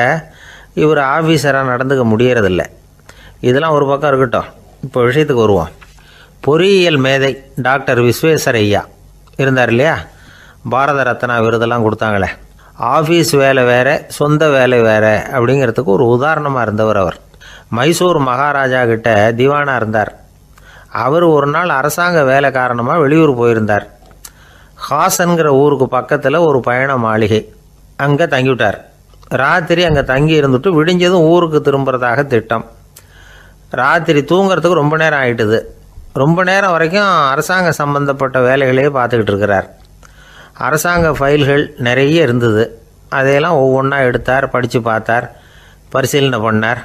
இவர் ஆஃபீஸராக நடந்துக்க முடியறதில்ல. இதெல்லாம் ஒரு பக்கம் இருக்கட்டும், இப்போ விஷயத்துக்கு வருவோம். பொறியியல் மேதை டாக்டர் விஸ்வேஸ்வரய்யா இருந்தார் இல்லையா, பாரத ரத்னா விருதெல்லாம் கொடுத்தாங்களே. ஆஃபீஸ் வேலை வேறு, சொந்த வேலை வேறு அப்படிங்கிறதுக்கு ஒரு உதாரணமாக இருந்தவர் அவர். மைசூர் மகாராஜா கிட்ட திவானாக இருந்தார். அவர் ஒரு நாள் அரசாங்க வேலை காரணமாக வெளியூர் போயிருந்தார். ஹாசன்கிற ஊருக்கு பக்கத்தில் ஒரு பயண மாளிகை, அங்கே தங்கிவிட்டார். ராத்திரி அங்கே தங்கி இருந்துட்டு விடிஞ்சதும் ஊருக்கு திரும்புறதாக திட்டம். ராத்திரி தூங்கிறதுக்கு ரொம்ப நேரம் ஆகிட்டுது. ரொம்ப நேரம் வரைக்கும் அரசாங்க சம்பந்தப்பட்ட வேலைகளையே பார்த்துக்கிட்டு இருக்கிறார். அரசாங்க ஃபைல்கள் நிறைய இருந்தது. அதையெல்லாம் ஒவ்வொன்றா எடுத்தார், படித்து பார்த்தார், பரிசீலனை பண்ணார்.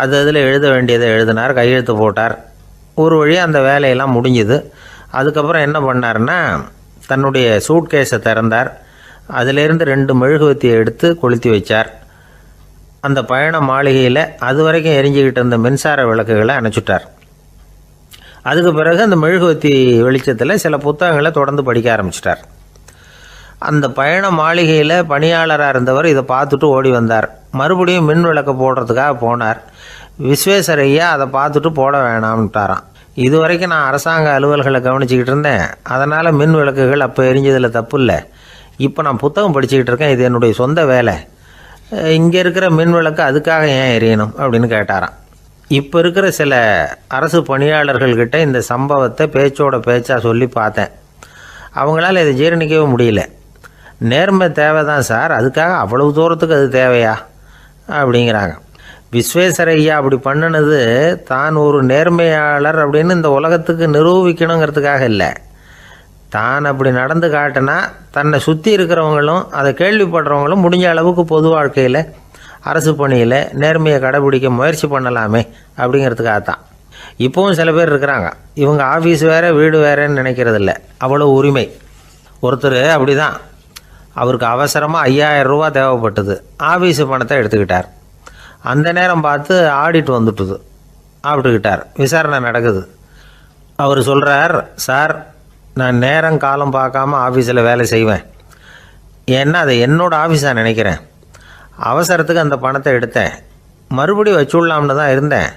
அதில் எழுத வேண்டியதை எழுதினார், கையெழுத்து போட்டார். ஒரு வழியாக அந்த வேலையெல்லாம் முடிஞ்சுது. அதுக்கப்புறம் என்ன பண்ணார்னா, தன்னுடைய சூட்கேஸை திறந்தார். அதிலிருந்து 2 மெழுகுவத்தியை எடுத்து கொளுத்தி வச்சார். அந்த பயண மாளிகையில் அது வரைக்கும் எரிஞ்சிக்கிட்டு இருந்த மின்சார விளக்குகளை அணைச்சுட்டார். அதுக்கு பிறகு அந்த மெழுகுவத்தி வெளிச்சத்தில் சில புத்தகங்களை தொடர்ந்து படிக்க ஆரம்பிச்சிட்டார். அந்த பயண மாளிகையில் பணியாளராக இருந்தவர் இதை பார்த்துட்டு ஓடி வந்தார். மறுபடியும் மின் விளக்கு போடுறதுக்காக போனார். விஸ்வேஸ்வரய்யா அதை பார்த்துட்டு போட வேணாம்ட்டாராம். இது வரைக்கும் நான் அரசாங்க அலுவல்களை கவனிச்சிக்கிட்டு இருந்தேன், அதனால் மின் விளக்குகள் அப்போ எரிஞ்சதில் தப்பு இல்லை. இப்போ நான் புத்தகம் படிச்சுக்கிட்டு இருக்கேன், இது என்னுடைய சொந்த வேலை, இங்கே இருக்கிற மின் விளக்கு அதுக்காக ஏன் எரியணும் அப்படின்னு கேட்டாராம். இப்போ இருக்கிற சில அரசு பணியாளர்கள்கிட்ட இந்த சம்பவத்தை பேச்சோட பேச்சாக சொல்லி பார்த்தேன். அவங்களால இதை ஜீரணிக்கவே முடியல. நேர்மை தேவை தான் சார், அதுக்காக அவ்வளவு தூரத்துக்கு அது தேவையா அப்படிங்கிறாங்க. விஸ்வேஸ்வரய்யா அப்படி பண்ணினது தான் ஒரு நேர்மையாளர் அப்படின்னு இந்த உலகத்துக்கு நிரூபிக்கணுங்கிறதுக்காக இல்லை. தான் அப்படி நடந்து காட்டினா தன்னை சுற்றி இருக்கிறவங்களும் அதை கேள்விப்படுறவங்களும் முடிஞ்ச அளவுக்கு பொது வாழ்க்கையில், அரசு பணியில் நேர்மையை கடைபிடிக்க முயற்சி பண்ணலாமே அப்படிங்கிறதுக்காகத்தான். இப்போவும் சில பேர் இருக்கிறாங்க, இவங்க ஆஃபீஸ் வேறு வீடு வேறேன்னு நினைக்கிறதில்ல, அவ்வளோ உரிமை. ஒருத்தர் அப்படி தான், அவருக்கு அவசரமாக 5000 ரூபா தேவைப்பட்டது. ஆஃபீஸு பணத்தை எடுத்துக்கிட்டார். அந்த நேரம் பார்த்து ஆடிட் வந்துட்டுது, ஆப்பிட்டுக்கிட்டார். விசாரணை நடக்குது. அவர் சொல்கிறார், சார் நான் நேரம் காலம் பார்க்காம ஆஃபீஸில் வேலை செய்வேன், ஏன்னா அதை என்னோடய ஆஃபீஸாக நினைக்கிறேன். அவசரத்துக்கு அந்த பணத்தை எடுத்தேன், மறுபடியும் வச்சுடலாம்னு தான் இருந்தேன்,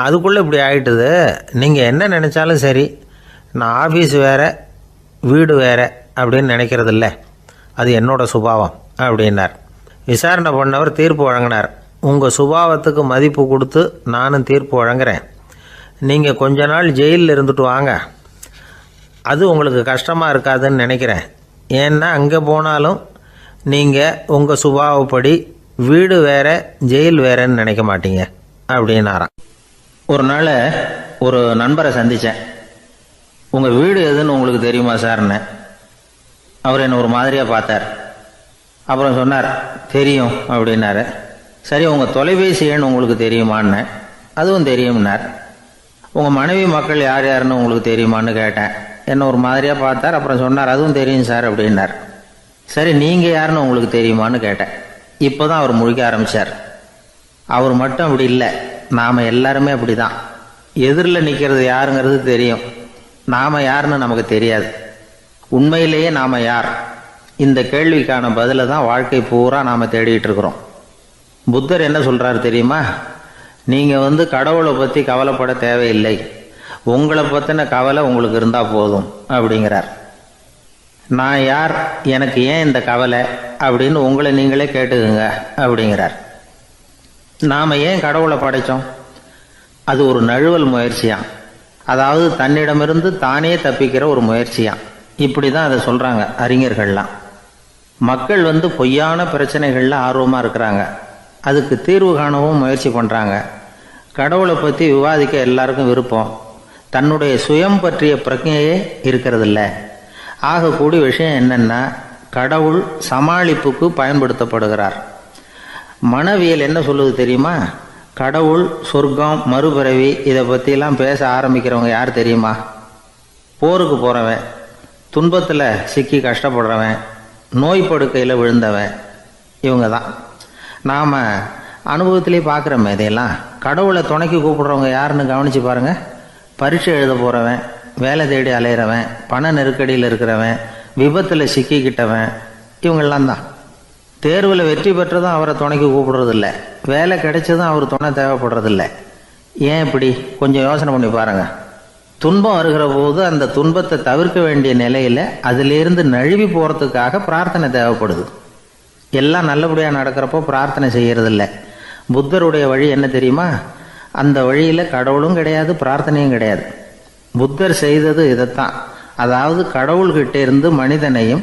அதுக்குள்ளே இப்படி ஆகிட்டுது. நீங்கள் என்ன நினச்சாலும் சரி, நான் ஆஃபீஸ் வேறு வீடு வேறு அப்படின்னு நினைக்கிறதில்ல, அது என்னோடய சுபாவம் அப்படின்னார். விசாரணை பண்ணவர் தீர்ப்பு வழங்கினார். உங்கள் சுபாவத்துக்கு மதிப்பு கொடுத்து நானும் தீர்ப்பு வழங்குறேன். நீங்கள் கொஞ்ச நாள் ஜெயிலில் இருந்துட்டு வாங்க, அது உங்களுக்கு கஷ்டமாக இருக்காதுன்னு நினைக்கிறேன். ஏன்னா அங்கே போனாலும் நீங்கள் உங்கள் சுபாவப்படி வீடு வேறு ஜெயில் வேறேன்னு நினைக்க மாட்டீங்க அப்படின்னாராம். ஒரு நாள் ஒரு நண்பரை சந்தித்தேன். உங்கள் வீடு எதுன்னு உங்களுக்கு தெரியுமா சார்ன்னு. அவர் என்னை ஒரு மாதிரியாக பார்த்தார். அப்புறம் சொன்னார், தெரியும் அப்படின்னாரு. சரி, உங்கள் தொலைபேசி எண் உங்களுக்கு தெரியுமான்னு. அதுவும் தெரியும்னார். உங்கள் மனைவி மக்கள் யார் யாருன்னு உங்களுக்கு தெரியுமான்னு கேட்டேன். என்ன ஒரு மாதிரியாக பார்த்தார். அப்புறம் சொன்னார், அதுவும் தெரியும் சார் அப்படின்னார். சரி, நீங்கள் யாருன்னு உங்களுக்கு தெரியுமான்னு கேட்டேன். இப்போ தான் அவர் முழிக்க ஆரம்பித்தார். அவர் மட்டும் அப்படி இல்லை, நாம் எல்லாருமே அப்படி தான். எதிரில் நிற்கிறது யாருங்கிறது தெரியும், நாம் யாருன்னு நமக்கு தெரியாது. உண்மையிலேயே நாம் யார்? இந்த கேள்விக்கான பதிலை தான் வாழ்க்கை பூரா நாம் தேடிட்டு இருக்கிறோம். புத்தர் என்ன சொல்கிறார் தெரியுமா? நீங்கள் கடவுளை பற்றி கவலைப்பட தேவையில்லை, உங்களை பற்றின கவலை உங்களுக்கு இருந்தால் போதும் அப்படிங்கிறார். நான் யார், எனக்கு ஏன் இந்த கவலை அப்படின்னு உங்களை நீங்களே கேட்டுக்குங்க அப்படிங்கிறார். நாம் ஏன் கடவுளை படைத்தோம்? அது ஒரு நழுவல் முயற்சியாம். அதாவது தன்னிடமிருந்து தானே தப்பிக்கிற ஒரு முயற்சியாம். இப்படி தான் அதை சொல்கிறாங்க அறிஞர்கள்லாம். மக்கள் பொய்யான பிரச்சனைகளில் ஆர்வமாக இருக்கிறாங்க. அதுக்கு தீர்வு காணவும் முயற்சி பண்ணுறாங்க. கடவுளை பற்றி விவாதிக்க எல்லாருக்கும் விருப்பம். தன்னுடைய சுயம் பற்றிய பிரஜையே இருக்கிறதில்ல. ஆகக்கூடிய விஷயம் என்னென்னா, கடவுள் சமாளிப்புக்கு பயன்படுத்தப்படுகிறார். மனவியல் என்ன சொல்லுது தெரியுமா? கடவுள், சொர்க்கம், மறுபிறவி இதை பற்றிலாம் பேச ஆரம்பிக்கிறவங்க யார் தெரியுமா? போருக்கு போகிறவன், துன்பத்தில் சிக்கி கஷ்டப்படுறவன், நோய் படுக்கையில் விழுந்தவன், இவங்க தான். நாம் அனுபவத்திலே பார்க்குறோமே இதையெல்லாம். கடவுளை துணைக்கு கூப்பிடுறவங்க யாருன்னு கவனித்து பாருங்கள். பரீட்சை எழுத போகிறவன், வேலை தேடி அலையிறவன், பண நெருக்கடியில் இருக்கிறவன், விபத்தில் சிக்கிக்கிட்டவன், இவங்கெல்லாம் தான். தேர்வில் வெற்றி பெற்றதும் அவரை துணைக்கு கூப்பிடுறதில்ல, வேலை கிடைச்சதும் அவர் துணை தேவைப்படுறதில்ல. ஏன் இப்படி? கொஞ்சம் யோசனை பண்ணி பாருங்கள். துன்பம் வருகிற போது அந்த துன்பத்தை தவிர்க்க வேண்டிய நிலையில் அதிலிருந்து நழுவி போகிறதுக்காக பிரார்த்தனை தேவைப்படுது. எல்லாம் நல்லபடியாக நடக்கிறப்போ பிரார்த்தனை செய்யறதில்ல. புத்தருடைய வழி என்ன தெரியுமா? அந்த வழியில் கடவுளும் கிடையாது, பிரார்த்தனையும் கிடையாது. புத்தர் செய்தது இதைத்தான். அதாவது கடவுள்கிட்ட இருந்து மனிதனையும்,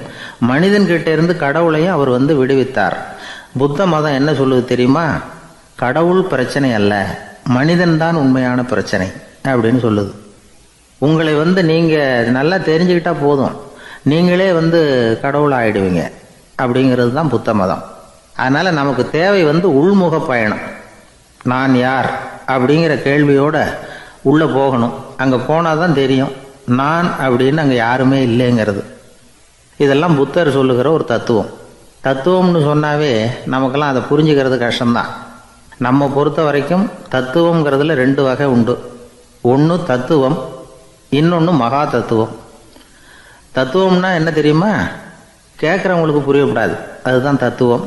மனிதன்கிட்ட இருந்து கடவுளையும் அவர் விடுவித்தார். புத்த மதம் என்ன சொல்லுது தெரியுமா? கடவுள் பிரச்சனை அல்ல, மனிதன்தான் உண்மையான பிரச்சனை அப்படின்னு சொல்லுது. உங்களை நீங்கள் நல்லா தெரிஞ்சுக்கிட்டா போதும், நீங்களே கடவுள் ஆயிடுவீங்க அப்படிங்கிறது தான் புத்த மதம். அதனால் நமக்கு தேவை உள்முக பயணம். நான் யார் அப்படிங்கிற கேள்வியோட உள்ளே போகணும். அங்கே போனால் தான் தெரியும் நான் அப்படின்னு அங்கே யாருமே இல்லைங்கிறது. இதெல்லாம் புத்தர் சொல்லுகிற ஒரு தத்துவம். தத்துவம்னு சொன்னாவே நமக்கெல்லாம் அதை புரிஞ்சுக்கிறது கஷ்டம்தான். நம்ம பொறுத்த வரைக்கும் தத்துவங்கிறதுல 2 வகை உண்டு. ஒன்று தத்துவம், இன்னொன்று மகா தத்துவம். தத்துவம்னா என்ன தெரியுமா? கேட்குறவங்களுக்கு புரியக்கூடாது, அதுதான் தத்துவம்.